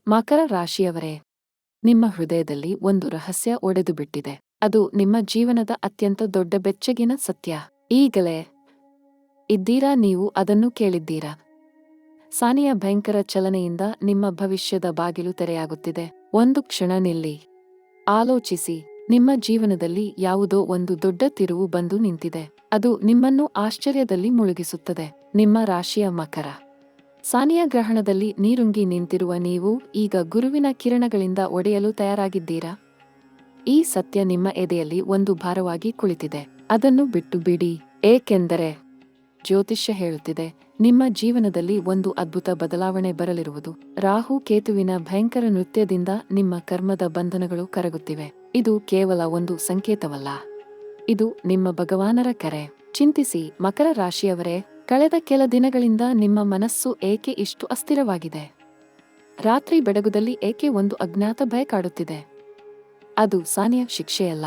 ಮಕರ ರಾಶಿಯವರೇ, ನಿಮ್ಮ ಹೃದಯದಲ್ಲಿ ಒಂದು ರಹಸ್ಯ ಒಡೆದು ಬಿಟ್ಟಿದೆ. ಅದು ನಿಮ್ಮ ಜೀವನದ ಅತ್ಯಂತ ದೊಡ್ಡ ಬೆಚ್ಚಗಿನ ಸತ್ಯ. ಈಗಲೇ ಇದ್ದೀರಾ, ನೀವು ಅದನ್ನು ಕೇಳಿದ್ದೀರಾ. ಸಾನಿಯ ಭಯಂಕರ ಚಲನೆಯಿಂದ ನಿಮ್ಮ ಭವಿಷ್ಯದ ಬಾಗಿಲು ತೆರೆಯಾಗುತ್ತಿದೆ. ಒಂದು ಕ್ಷಣ ನಿಲ್ಲಿ, ಆಲೋಚಿಸಿ. ನಿಮ್ಮ ಜೀವನದಲ್ಲಿ ಯಾವುದೋ ಒಂದು ದೊಡ್ಡ ತಿರುವು ಬಂದು ನಿಂತಿದೆ. ಅದು ನಿಮ್ಮನ್ನು ಆಶ್ಚರ್ಯದಲ್ಲಿ ಮುಳುಗಿಸುತ್ತದೆ. ನಿಮ್ಮ ರಾಶಿಯ ಮಕರ. ಸಾನಿಯ ಗ್ರಹಣದಲ್ಲಿ ನೀರುಂಗಿ ನಿಂತಿರುವ ನೀವು ಈಗ ಗುರುವಿನ ಕಿರಣಗಳಿಂದ ಒಡೆಯಲು ತಯಾರಾಗಿದ್ದೀರಾ. ಈ ಸತ್ಯ ನಿಮ್ಮ ಎದೆಯಲ್ಲಿ ಒಂದು ಭಾರವಾಗಿ ಕುಳಿತಿದೆ. ಅದನ್ನು ಬಿಟ್ಟು ಬಿಡಿ, ಏಕೆಂದರೆ ಜ್ಯೋತಿಷ್ಯ ಹೇಳುತ್ತಿದೆ, ನಿಮ್ಮ ಜೀವನದಲ್ಲಿ ಒಂದು ಅದ್ಭುತ ಬದಲಾವಣೆ ಬರಲಿರುವುದು. ರಾಹು ಕೇತುವಿನ ಭಯಂಕರ ನೃತ್ಯದಿಂದ ನಿಮ್ಮ ಕರ್ಮದ ಬಂಧನಗಳು ಕರಗುತ್ತಿವೆ. ಇದು ಕೇವಲ ಒಂದು ಸಂಕೇತವಲ್ಲ, ಇದು ನಿಮ್ಮ ಭಗವಾನರ ಕರೆ. ಚಿಂತಿಸಿ, ಮಕರ ರಾಶಿಯವರೇ, ಕಳೆದ ಕೆಲ ದಿನಗಳಿಂದ ನಿಮ್ಮ ಮನಸ್ಸು ಏಕೆ ಇಷ್ಟು ಅಸ್ಥಿರವಾಗಿದೆ? ರಾತ್ರಿ ಬೆಡಗುದಲ್ಲಿ ಏಕೆ ಒಂದು ಅಜ್ಞಾತ ಭಯ ಕಾಡುತ್ತಿದೆ? ಅದು ಸಾನಿಯ ಶಿಕ್ಷೆಯಲ್ಲ,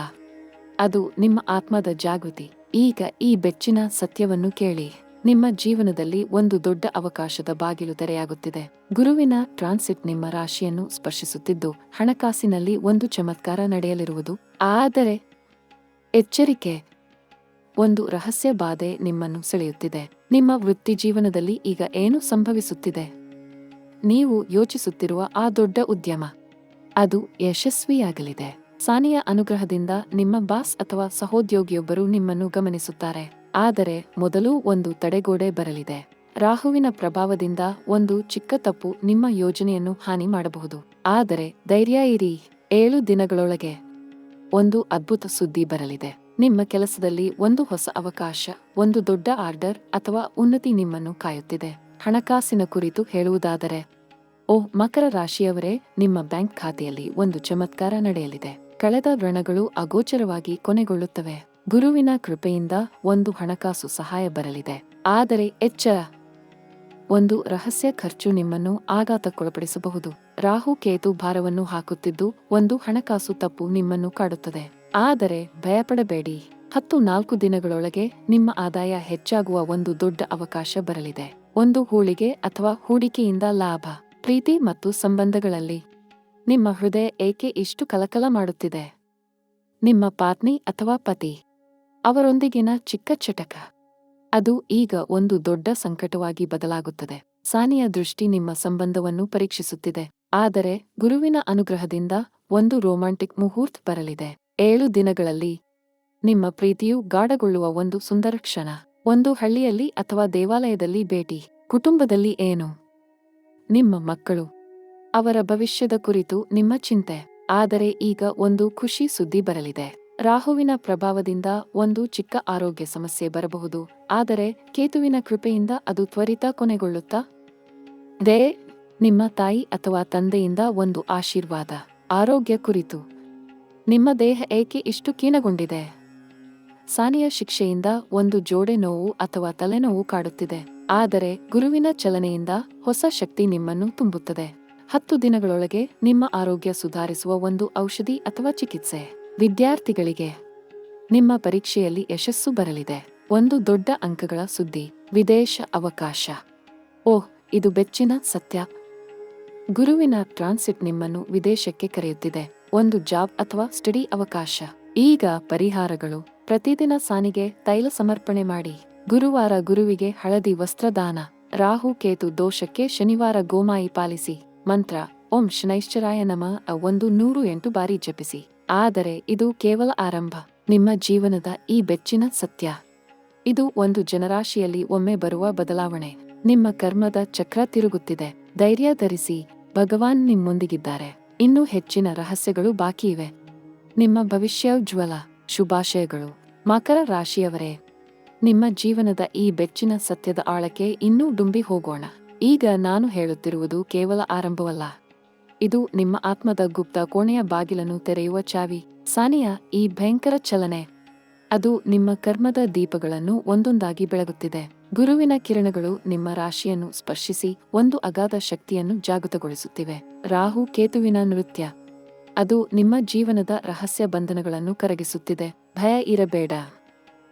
ಅದು ನಿಮ್ಮ ಆತ್ಮದ ಜಾಗೃತಿ. ಈಗ ಈ ಬೆಚ್ಚಿನ ಸತ್ಯವನ್ನು ಕೇಳಿ. ನಿಮ್ಮ ಜೀವನದಲ್ಲಿ ಒಂದು ದೊಡ್ಡ ಅವಕಾಶದ ಬಾಗಿಲು ತೆರೆಯಾಗುತ್ತಿದೆ. ಗುರುವಿನ ಟ್ರಾನ್ಸಿಟ್ ನಿಮ್ಮ ರಾಶಿಯನ್ನು ಸ್ಪರ್ಶಿಸುತ್ತಿದ್ದು, ಹಣಕಾಸಿನಲ್ಲಿ ಒಂದು ಚಮತ್ಕಾರ ನಡೆಯಲಿರುವುದು. ಆದರೆ ಎಚ್ಚರಿಕೆ, ಒಂದು ರಹಸ್ಯ ಬಾಧೆ ನಿಮ್ಮನ್ನು ಸೆಳೆಯುತ್ತಿದೆ. ನಿಮ್ಮ ವೃತ್ತಿ ಜೀವನದಲ್ಲಿ ಈಗ ಏನು ಸಂಭವಿಸುತ್ತಿದೆ? ನೀವು ಯೋಚಿಸುತ್ತಿರುವ ಆ ದೊಡ್ಡ ಉದ್ಯಮ, ಅದು ಯಶಸ್ವಿಯಾಗಲಿದೆ. ಸಾನಿಯ ಅನುಗ್ರಹದಿಂದ ನಿಮ್ಮ ಬಾಸ್ ಅಥವಾ ಸಹೋದ್ಯೋಗಿಯೊಬ್ಬರು ನಿಮ್ಮನ್ನು ಗಮನಿಸುತ್ತಾರೆ. ಆದರೆ ಮೊದಲು ಒಂದು ತಡೆಗೋಡೆ ಬರಲಿದೆ. ರಾಹುವಿನ ಪ್ರಭಾವದಿಂದ ಒಂದು ಚಿಕ್ಕ ತಪ್ಪು ನಿಮ್ಮ ಯೋಜನೆಯನ್ನು ಹಾನಿ ಮಾಡಬಹುದು. ಆದರೆ ಧೈರ್ಯ ಇರಿ, 7 ದಿನಗಳೊಳಗೆ ಒಂದು ಅದ್ಭುತ ಸುದ್ದಿ ಬರಲಿದೆ. ನಿಮ್ಮ ಕೆಲಸದಲ್ಲಿ ಒಂದು ಹೊಸ ಅವಕಾಶ, ಒಂದು ದೊಡ್ಡ ಆರ್ಡರ್ ಅಥವಾ ಉನ್ನತಿ ನಿಮ್ಮನ್ನು ಕಾಯುತ್ತಿದೆ. ಹಣಕಾಸಿನ ಕುರಿತು ಹೇಳುವುದಾದರೆ, ಮಕರ ರಾಶಿಯವರೇ, ನಿಮ್ಮ ಬ್ಯಾಂಕ್ ಖಾತೆಯಲ್ಲಿ ಒಂದು ಚಮತ್ಕಾರ ನಡೆಯಲಿದೆ. ಕಳೆದ ಋಣಗಳು ಅಗೋಚರವಾಗಿ ಕೊನೆಗೊಳ್ಳುತ್ತವೆ. ಗುರುವಿನ ಕೃಪೆಯಿಂದ ಒಂದು ಹಣಕಾಸು ಸಹಾಯ ಬರಲಿದೆ. ಆದರೆ ಎಚ್ಚರ, ಒಂದು ರಹಸ್ಯ ಖರ್ಚು ನಿಮ್ಮನ್ನು ಆಘಾತಕ್ಕೊಳಪಡಿಸಬಹುದು. ರಾಹು ಕೇತು ಭಾರವನ್ನು ಹಾಕುತ್ತಿದ್ದು, ಒಂದು ಹಣಕಾಸು ತಪ್ಪು ನಿಮ್ಮನ್ನು ಕಾಡುತ್ತದೆ. ಆದರೆ ಭಯಪಡಬೇಡಿ, 14 ದಿನಗಳೊಳಗೆ ನಿಮ್ಮ ಆದಾಯ ಹೆಚ್ಚಾಗುವ ಒಂದು ದೊಡ್ಡ ಅವಕಾಶ ಬರಲಿದೆ. ಒಂದು ಹೂಳಿಗೆ ಅಥವಾ ಹೂಡಿಕೆಯಿಂದ ಲಾಭ. ಪ್ರೀತಿ ಮತ್ತು ಸಂಬಂಧಗಳಲ್ಲಿ ನಿಮ್ಮ ಹೃದಯ ಏಕೆ ಇಷ್ಟು ಕಲಕಲ ಮಾಡುತ್ತಿದೆ? ನಿಮ್ಮ ಪತ್ನಿ ಅಥವಾ ಪತಿ ಅವರೊಂದಿಗಿನ ಚಿಕ್ಕ ಚಟಕ, ಅದು ಈಗ ಒಂದು ದೊಡ್ಡ ಸಂಕಟವಾಗಿ ಬದಲಾಗುತ್ತದೆ. ಸಾನಿಯ ದೃಷ್ಟಿ ನಿಮ್ಮ ಸಂಬಂಧವನ್ನು ಪರೀಕ್ಷಿಸುತ್ತಿದೆ. ಆದರೆ ಗುರುವಿನ ಅನುಗ್ರಹದಿಂದ ಒಂದು ರೊಮ್ಯಾಂಟಿಕ್ ಮುಹೂರ್ತ ಬರಲಿದೆ. 7 ದಿನಗಳಲ್ಲಿ ನಿಮ್ಮ ಪ್ರೀತಿಯು ಗಾಢಗೊಳ್ಳುವ ಒಂದು ಸುಂದರ ಕ್ಷಣ. ಒಂದು ಹಳ್ಳಿಯಲ್ಲಿ ಅಥವಾ ದೇವಾಲಯದಲ್ಲಿ ಭೇಟಿ. ಕುಟುಂಬದಲ್ಲಿ ಏನು? ನಿಮ್ಮ ಮಕ್ಕಳು, ಅವರ ಭವಿಷ್ಯದ ಕುರಿತು ನಿಮ್ಮ ಚಿಂತೆ. ಆದರೆ ಈಗ ಒಂದು ಖುಷಿ ಸುದ್ದಿ ಬರಲಿದೆ. ರಾಹುವಿನ ಪ್ರಭಾವದಿಂದ ಒಂದು ಚಿಕ್ಕ ಆರೋಗ್ಯ ಸಮಸ್ಯೆ ಬರಬಹುದು. ಆದರೆ ಕೇತುವಿನ ಕೃಪೆಯಿಂದ ಅದು ತ್ವರಿತ ಕೊನೆಗೊಳ್ಳುತ್ತಾ ದೇ ನಿಮ್ಮ ತಾಯಿ ಅಥವಾ ತಂದೆಯಿಂದ ಒಂದು ಆಶೀರ್ವಾದ. ಆರೋಗ್ಯ ಕುರಿತು, ನಿಮ್ಮ ದೇಹ ಏಕೆ ಇಷ್ಟು ಕೀನಗೊಂಡಿದೆ? ಸಾನಿಯ ಶಿಕ್ಷೆಯಿಂದ ಒಂದು ಜೋಡೆ ನೋವು ಅಥವಾ ತಲೆನೋವು ಕಾಡುತ್ತಿದೆ. ಆದರೆ ಗುರುವಿನ ಚಲನೆಯಿಂದ ಹೊಸ ಶಕ್ತಿ ನಿಮ್ಮನ್ನು ತುಂಬುತ್ತದೆ. 10 ದಿನಗಳೊಳಗೆ ನಿಮ್ಮ ಆರೋಗ್ಯ ಸುಧಾರಿಸುವ ಒಂದು ಔಷಧಿ ಅಥವಾ ಚಿಕಿತ್ಸೆ. ವಿದ್ಯಾರ್ಥಿಗಳಿಗೆ ನಿಮ್ಮ ಪರೀಕ್ಷೆಯಲ್ಲಿ ಯಶಸ್ಸು ಬರಲಿದೆ. ಒಂದು ದೊಡ್ಡ ಅಂಕಗಳ ಸುದ್ದಿ. ವಿದೇಶ ಅವಕಾಶ. ಇದು ಬೆಚ್ಚಿನ ಸತ್ಯ. ಗುರುವಿನ ಟ್ರಾನ್ಸಿಟ್ ನಿಮ್ಮನ್ನು ವಿದೇಶಕ್ಕೆ ಕರೆಯುತ್ತಿದೆ. ಒಂದು ಜಾಬ್ ಅಥವಾ ಸ್ಟಡಿ ಅವಕಾಶ. ಈಗ ಪರಿಹಾರಗಳು. ಪ್ರತಿದಿನ ಸಾನಿಗೆ ತೈಲ ಸಮರ್ಪಣೆ ಮಾಡಿ. ಗುರುವಾರ ಗುರುವಿಗೆ ಹಳದಿ ವಸ್ತ್ರದಾನ. ರಾಹು ಕೇತು ದೋಷಕ್ಕೆ ಶನಿವಾರ ಗೋಮಾಯಿ ಪಾಲಿಸಿ. ಮಂತ್ರ ಓಂ ಶನೈಶ್ಚರಾಯ ನಮಃ 108 ಬಾರಿ ಜಪಿಸಿ. ಆದರೆ ಇದು ಕೇವಲ ಆರಂಭ. ನಿಮ್ಮ ಜೀವನದ ಈ ಬೆಚ್ಚಿನ ಸತ್ಯ, ಇದು ಒಂದು ಜನರಾಶಿಯಲ್ಲಿ ಒಮ್ಮೆ ಬರುವ ಬದಲಾವಣೆ. ನಿಮ್ಮ ಕರ್ಮದ ಚಕ್ರ ತಿರುಗುತ್ತಿದೆ. ಧೈರ್ಯ ಧರಿಸಿ, ಭಗವಾನ್ ನಿಮ್ಮೊಂದಿಗಿದ್ದಾರೆ. ಇನ್ನೂ ಹೆಚ್ಚಿನ ರಹಸ್ಯಗಳು ಬಾಕಿ ಇವೆ. ನಿಮ್ಮ ಭವಿಷ್ಯೋಜ್ವಲ. ಶುಭಾಶಯಗಳು ಮಕರ ರಾಶಿಯವರೇ. ನಿಮ್ಮ ಜೀವನದ ಈ ಬೆಚ್ಚಿನ ಸತ್ಯದ ಆಳಕ್ಕೆ ಇನ್ನೂ ಡುಂಬಿ ಹೋಗೋಣ. ಈಗ ನಾನು ಹೇಳುತ್ತಿರುವುದು ಕೇವಲ ಆರಂಭವಲ್ಲ, ಇದು ನಿಮ್ಮ ಆತ್ಮದ ಗುಪ್ತ ಕೋಣೆಯ ಬಾಗಿಲನ್ನು ತೆರೆಯುವ ಚಾವಿ. ಸಾನಿಯ ಈ ಭಯಂಕರ ಚಲನೆ, ಅದು ನಿಮ್ಮ ಕರ್ಮದ ದೀಪಗಳನ್ನು ಒಂದೊಂದಾಗಿ ಬೆಳಗುತ್ತಿದೆ. ಗುರುವಿನ ಕಿರಣಗಳು ನಿಮ್ಮ ರಾಶಿಯನ್ನು ಸ್ಪರ್ಶಿಸಿ ಒಂದು ಅಗಾಧ ಶಕ್ತಿಯನ್ನು ಜಾಗೃತಗೊಳಿಸುತ್ತಿವೆ. ರಾಹು ಕೇತುವಿನ ನೃತ್ಯ, ಅದು ನಿಮ್ಮ ಜೀವನದ ರಹಸ್ಯ ಬಂಧನಗಳನ್ನು ಕರಗಿಸುತ್ತಿದೆ. ಭಯ ಇರಬೇಡ,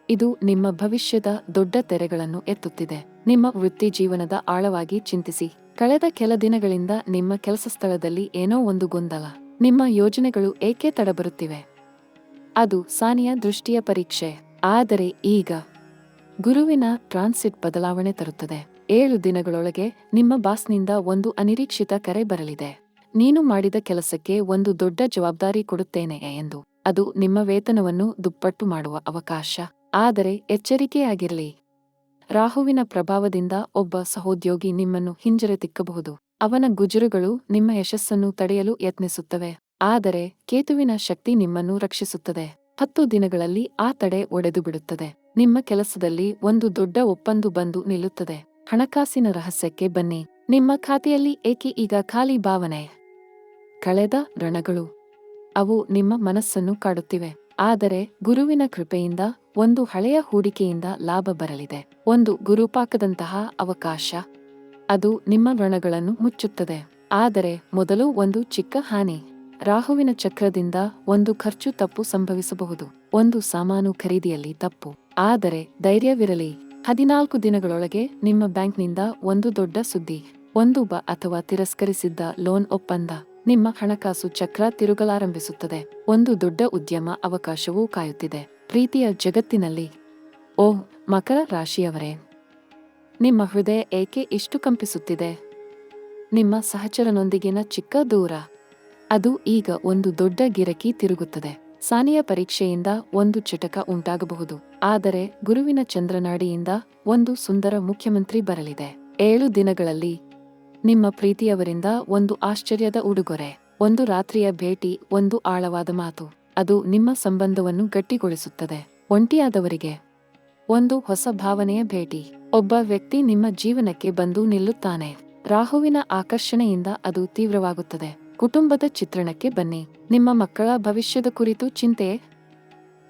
ಇದು ನಿಮ್ಮ ಭವಿಷ್ಯದ ದೊಡ್ಡ ತೆರೆಗಳನ್ನು ಎತ್ತುತ್ತಿದೆ. ನಿಮ್ಮ ವೃತ್ತಿ ಜೀವನದ ಆಳವಾಗಿ ಚಿಂತಿಸಿ. ಕಳೆದ ಕೆಲ ದಿನಗಳಿಂದ ನಿಮ್ಮ ಕೆಲಸ ಸ್ಥಳದಲ್ಲಿ ಏನೋ ಒಂದು ಗೊಂದಲ. ನಿಮ್ಮ ಯೋಜನೆಗಳು ಏಕೆ ತಡಬರುತ್ತಿವೆ? ಅದು ಸಾನಿಯ ದೃಷ್ಟಿಯ ಪರೀಕ್ಷೆ. ಆದರೆ ಈಗ ಗುರುವಿನ ಟ್ರಾನ್ಸಿಟ್ ಬದಲಾವಣೆ ತರುತ್ತದೆ. 7 ದಿನಗಳೊಳಗೆ ನಿಮ್ಮ ಬಾಸ್ನಿಂದ ಒಂದು ಅನಿರೀಕ್ಷಿತ ಕರೆ ಬರಲಿದೆ. ನೀನು ಮಾಡಿದ ಕೆಲಸಕ್ಕೆ ಒಂದು ದೊಡ್ಡ ಜವಾಬ್ದಾರಿ ಕೊಡುತ್ತೇನೆ ಎಂದು. ಅದು ನಿಮ್ಮ ವೇತನವನ್ನು ದುಪ್ಪಟ್ಟು ಮಾಡುವ ಅವಕಾಶ. ಆದರೆ ಎಚ್ಚರಿಕೆಯಾಗಿರಲಿ. ರಾಹುವಿನ ಪ್ರಭಾವದಿಂದ ಒಬ್ಬ ಸಹೋದ್ಯೋಗಿ ನಿಮ್ಮನ್ನು ಹಿಂಜರಿತಿಕ್ಕಬಹುದು. ಅವನ ಗುಜರುಗಳು ನಿಮ್ಮ ಯಶಸ್ಸನ್ನು ತಡೆಯಲು ಯತ್ನಿಸುತ್ತವೆ. ಆದರೆ ಕೇತುವಿನ ಶಕ್ತಿ ನಿಮ್ಮನ್ನು ರಕ್ಷಿಸುತ್ತದೆ. 10 ದಿನಗಳಲ್ಲಿ ಆ ತಡೆ ಒಡೆದು ಬಿಡುತ್ತದೆ. ನಿಮ್ಮ ಕೆಲಸದಲ್ಲಿ ಒಂದು ದೊಡ್ಡ ಒಪ್ಪಂದು ಬಂದು ನಿಲ್ಲುತ್ತದೆ. ಹಣಕಾಸಿನ ರಹಸ್ಯಕ್ಕೆ ಬನ್ನಿ. ನಿಮ್ಮ ಖಾತೆಯಲ್ಲಿ ಏಕೆ ಈಗ ಖಾಲಿ ಭಾವನೆ? ಕಳೆದ ಋಣಗಳು. ಅವು ನಿಮ್ಮ ಮನಸ್ಸನ್ನು ಕಾಡುತ್ತಿವೆ. ಆದರೆ ಗುರುವಿನ ಕೃಪೆಯಿಂದ ಒಂದು ಹಳೆಯ ಹೂಡಿಕೆಯಿಂದ ಲಾಭ ಬರಲಿದೆ. ಒಂದು ಗುರುಪಾಕದಂತಹ ಅವಕಾಶ. ಅದು ನಿಮ್ಮ ಋಣಗಳನ್ನು ಮುಚ್ಚುತ್ತದೆ. ಆದರೆ ಮೊದಲು ಒಂದು ಚಿಕ್ಕ ಹಾನಿ. ರಾಹುವಿನ ಚಕ್ರದಿಂದ ಒಂದು ಖರ್ಚು ತಪ್ಪು ಸಂಭವಿಸಬಹುದು. ಒಂದು ಸಾಮಾನು ಖರೀದಿಯಲ್ಲಿ ತಪ್ಪು. ಆದರೆ ಧೈರ್ಯವಿರಲಿ. 14 ದಿನಗಳೊಳಗೆ ನಿಮ್ಮ ಬ್ಯಾಂಕ್ನಿಂದ ಒಂದು ದೊಡ್ಡ ಸುದ್ದಿ. ಒಂದು ಅಥವಾ ತಿರಸ್ಕರಿಸಿದ್ದ ಲೋನ್ ಒಪ್ಪಂದ. ನಿಮ್ಮ ಹಣಕಾಸು ಚಕ್ರ ತಿರುಗಲಾರಂಭಿಸುತ್ತದೆ. ಒಂದು ದೊಡ್ಡ ಉದ್ಯಮ ಅವಕಾಶವೂ ಕಾಯುತ್ತಿದೆ. ಪ್ರೀತಿಯ ಜಗತ್ತಿನಲ್ಲಿ. ಓಹ್ ಮಕರ ರಾಶಿಯವರೇ, ನಿಮ್ಮ ಹೃದಯ ಏಕೆ ಇಷ್ಟು ಕಂಪಿಸುತ್ತಿದೆ? ನಿಮ್ಮ ಸಹಚರನೊಂದಿಗಿನ ಚಿಕ್ಕ ದೂರ. ಅದು ಈಗ ಒಂದು ದೊಡ್ಡ ಗಿರಕಿ ತಿರುಗುತ್ತದೆ. ಸಾನಿಯ ಪರೀಕ್ಷೆಯಿಂದ ಒಂದು ಚಟಕ ಉಂಟಾಗಬಹುದು. ಆದರೆ ಗುರುವಿನ ಚಂದ್ರನಾಡಿಯಿಂದ ಒಂದು ಸುಂದರ ಮುಖ್ಯಮಂತ್ರಿ ಬರಲಿದೆ. 7 ದಿನಗಳಲ್ಲಿ ನಿಮ್ಮ ಪ್ರೀತಿಯವರಿಂದ ಒಂದು ಆಶ್ಚರ್ಯದ ಉಡುಗೊರೆ. ಒಂದು ರಾತ್ರಿಯ ಭೇಟಿ, ಒಂದು ಆಳವಾದ ಮಾತು. ಅದು ನಿಮ್ಮ ಸಂಬಂಧವನ್ನು ಗಟ್ಟಿಗೊಳಿಸುತ್ತದೆ. ಒಂಟಿಯಾದವರಿಗೆ ಒಂದು ಹೊಸ ಭಾವನೆಯ ಭೇಟಿ. ಒಬ್ಬ ವ್ಯಕ್ತಿ ನಿಮ್ಮ ಜೀವನಕ್ಕೆ ಬಂದು ನಿಲ್ಲುತ್ತಾನೆ. ರಾಹುವಿನ ಆಕರ್ಷಣೆಯಿಂದ ಅದು ತೀವ್ರವಾಗುತ್ತದೆ. ಕುಟುಂಬದ ಚಿತ್ರಣಕ್ಕೆ ಬನ್ನಿ. ನಿಮ್ಮ ಮಕ್ಕಳ ಭವಿಷ್ಯದ ಕುರಿತು ಚಿಂತೆ.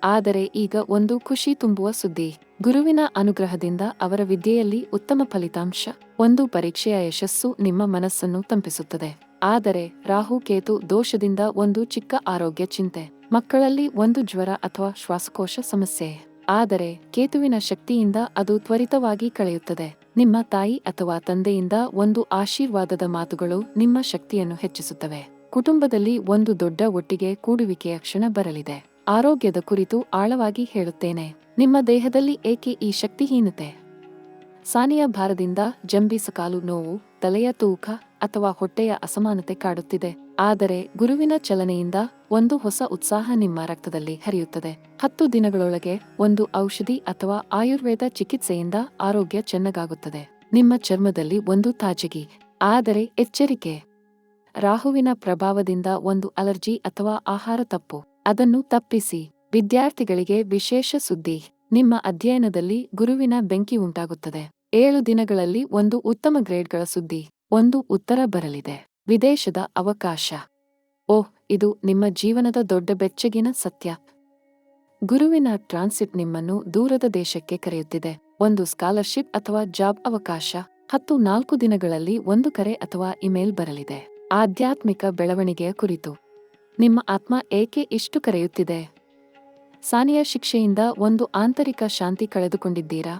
ಆದರೆ ಈಗ ಒಂದು ಖುಷಿ ತುಂಬುವ ಸುದ್ದಿ. ಗುರುವಿನ ಅನುಗ್ರಹದಿಂದ ಅವರ ವಿದ್ಯೆಯಲ್ಲಿ ಉತ್ತಮ ಫಲಿತಾಂಶ. ಒಂದು ಪರೀಕ್ಷೆಯ ಯಶಸ್ಸು ನಿಮ್ಮ ಮನಸ್ಸನ್ನು ತಂಪಿಸುತ್ತದೆ. ಆದರೆ ರಾಹು ಕೇತು ದೋಷದಿಂದ ಒಂದು ಚಿಕ್ಕ ಆರೋಗ್ಯ ಚಿಂತೆ. ಮಕ್ಕಳಲ್ಲಿ ಒಂದು ಜ್ವರ ಅಥವಾ ಶ್ವಾಸಕೋಶ ಸಮಸ್ಯೆ. ಆದರೆ ಕೇತುವಿನ ಶಕ್ತಿಯಿಂದ ಅದು ತ್ವರಿತವಾಗಿ ಕಳೆಯುತ್ತದೆ. ನಿಮ್ಮ ತಾಯಿ ಅಥವಾ ತಂದೆಯಿಂದ ಒಂದು ಆಶೀರ್ವಾದದ ಮಾತುಗಳು ನಿಮ್ಮ ಶಕ್ತಿಯನ್ನು ಹೆಚ್ಚಿಸುತ್ತವೆ. ಕುಟುಂಬದಲ್ಲಿ ಒಂದು ದೊಡ್ಡ ಒಟ್ಟಿಗೆ ಕೂಡುವಿಕೆಯ ಕ್ಷಣ ಬರಲಿದೆ. ಆರೋಗ್ಯದ ಕುರಿತು ಆಳವಾಗಿ ಹೇಳುತ್ತೇನೆ. ನಿಮ್ಮ ದೇಹದಲ್ಲಿ ಏಕೆ ಈ ಶಕ್ತಿಹೀನತೆ? ಸಾನಿಯ ಭಾರದಿಂದ ಜಂಬೀಸಕಾಲು ನೋವು, ತಲೆಯ ತೂಕ ಅಥವಾ ಹೊಟ್ಟೆಯ ಅಸಮಾನತೆ ಕಾಡುತ್ತಿದೆ. ಆದರೆ ಗುರುವಿನ ಚಲನೆಯಿಂದ ಒಂದು ಹೊಸ ಉತ್ಸಾಹ ನಿಮ್ಮ ರಕ್ತದಲ್ಲಿ ಹರಿಯುತ್ತದೆ. 10 ದಿನಗಳೊಳಗೆ ಒಂದು ಔಷಧಿ ಅಥವಾ ಆಯುರ್ವೇದ ಚಿಕಿತ್ಸೆಯಿಂದ ಆರೋಗ್ಯ ಚೆನ್ನಾಗಾಗುತ್ತದೆ. ನಿಮ್ಮ ಚರ್ಮದಲ್ಲಿ ಒಂದು ತಾಜಗಿ. ಆದರೆ ಎಚ್ಚರಿಕೆ. ರಾಹುವಿನ ಪ್ರಭಾವದಿಂದ ಒಂದು ಅಲರ್ಜಿ ಅಥವಾ ಆಹಾರ ತಪ್ಪು. ಅದನ್ನು ತಪ್ಪಿಸಿ. ವಿದ್ಯಾರ್ಥಿಗಳಿಗೆ ವಿಶೇಷ ಸುದ್ದಿ. ನಿಮ್ಮ ಅಧ್ಯಯನದಲ್ಲಿ ಗುರುವಿನ ಬೆಂಕಿ ಉಂಟಾಗುತ್ತದೆ. 7 ದಿನಗಳಲ್ಲಿ ಒಂದು ಉತ್ತಮ ಗ್ರೇಡ್ಗಳ ಸುದ್ದಿ. ಒಂದು ಉತ್ತರ ಬರಲಿದೆ. ವಿದೇಶದ ಅವಕಾಶ. ಓಹ್, ಇದು ನಿಮ್ಮ ಜೀವನದ ದೊಡ್ಡ ಬೆಚ್ಚಗಿನ ಸತ್ಯ. ಗುರುವಿನ ಟ್ರಾನ್ಸಿಟ್ ನಿಮ್ಮನ್ನು ದೂರದ ದೇಶಕ್ಕೆ ಕರೆಯುತ್ತಿದೆ. ಒಂದು ಸ್ಕಾಲರ್ಶಿಪ್ ಅಥವಾ ಜಾಬ್ ಅವಕಾಶ. 14 ದಿನಗಳಲ್ಲಿ ಒಂದು ಕರೆ ಅಥವಾ ಇಮೇಲ್ ಬರಲಿದೆ. ಆಧ್ಯಾತ್ಮಿಕ ಬೆಳವಣಿಗೆಯ ಕುರಿತು. ನಿಮ್ಮ ಆತ್ಮ ಏಕೆ ಇಷ್ಟು ಕರೆಯುತ್ತಿದೆ? ಸಾನಿಯ ಶಿಕ್ಷೆಯಿಂದ ಒಂದು ಆಂತರಿಕ ಶಾಂತಿ ಕಳೆದುಕೊಂಡಿದ್ದೀರಾ?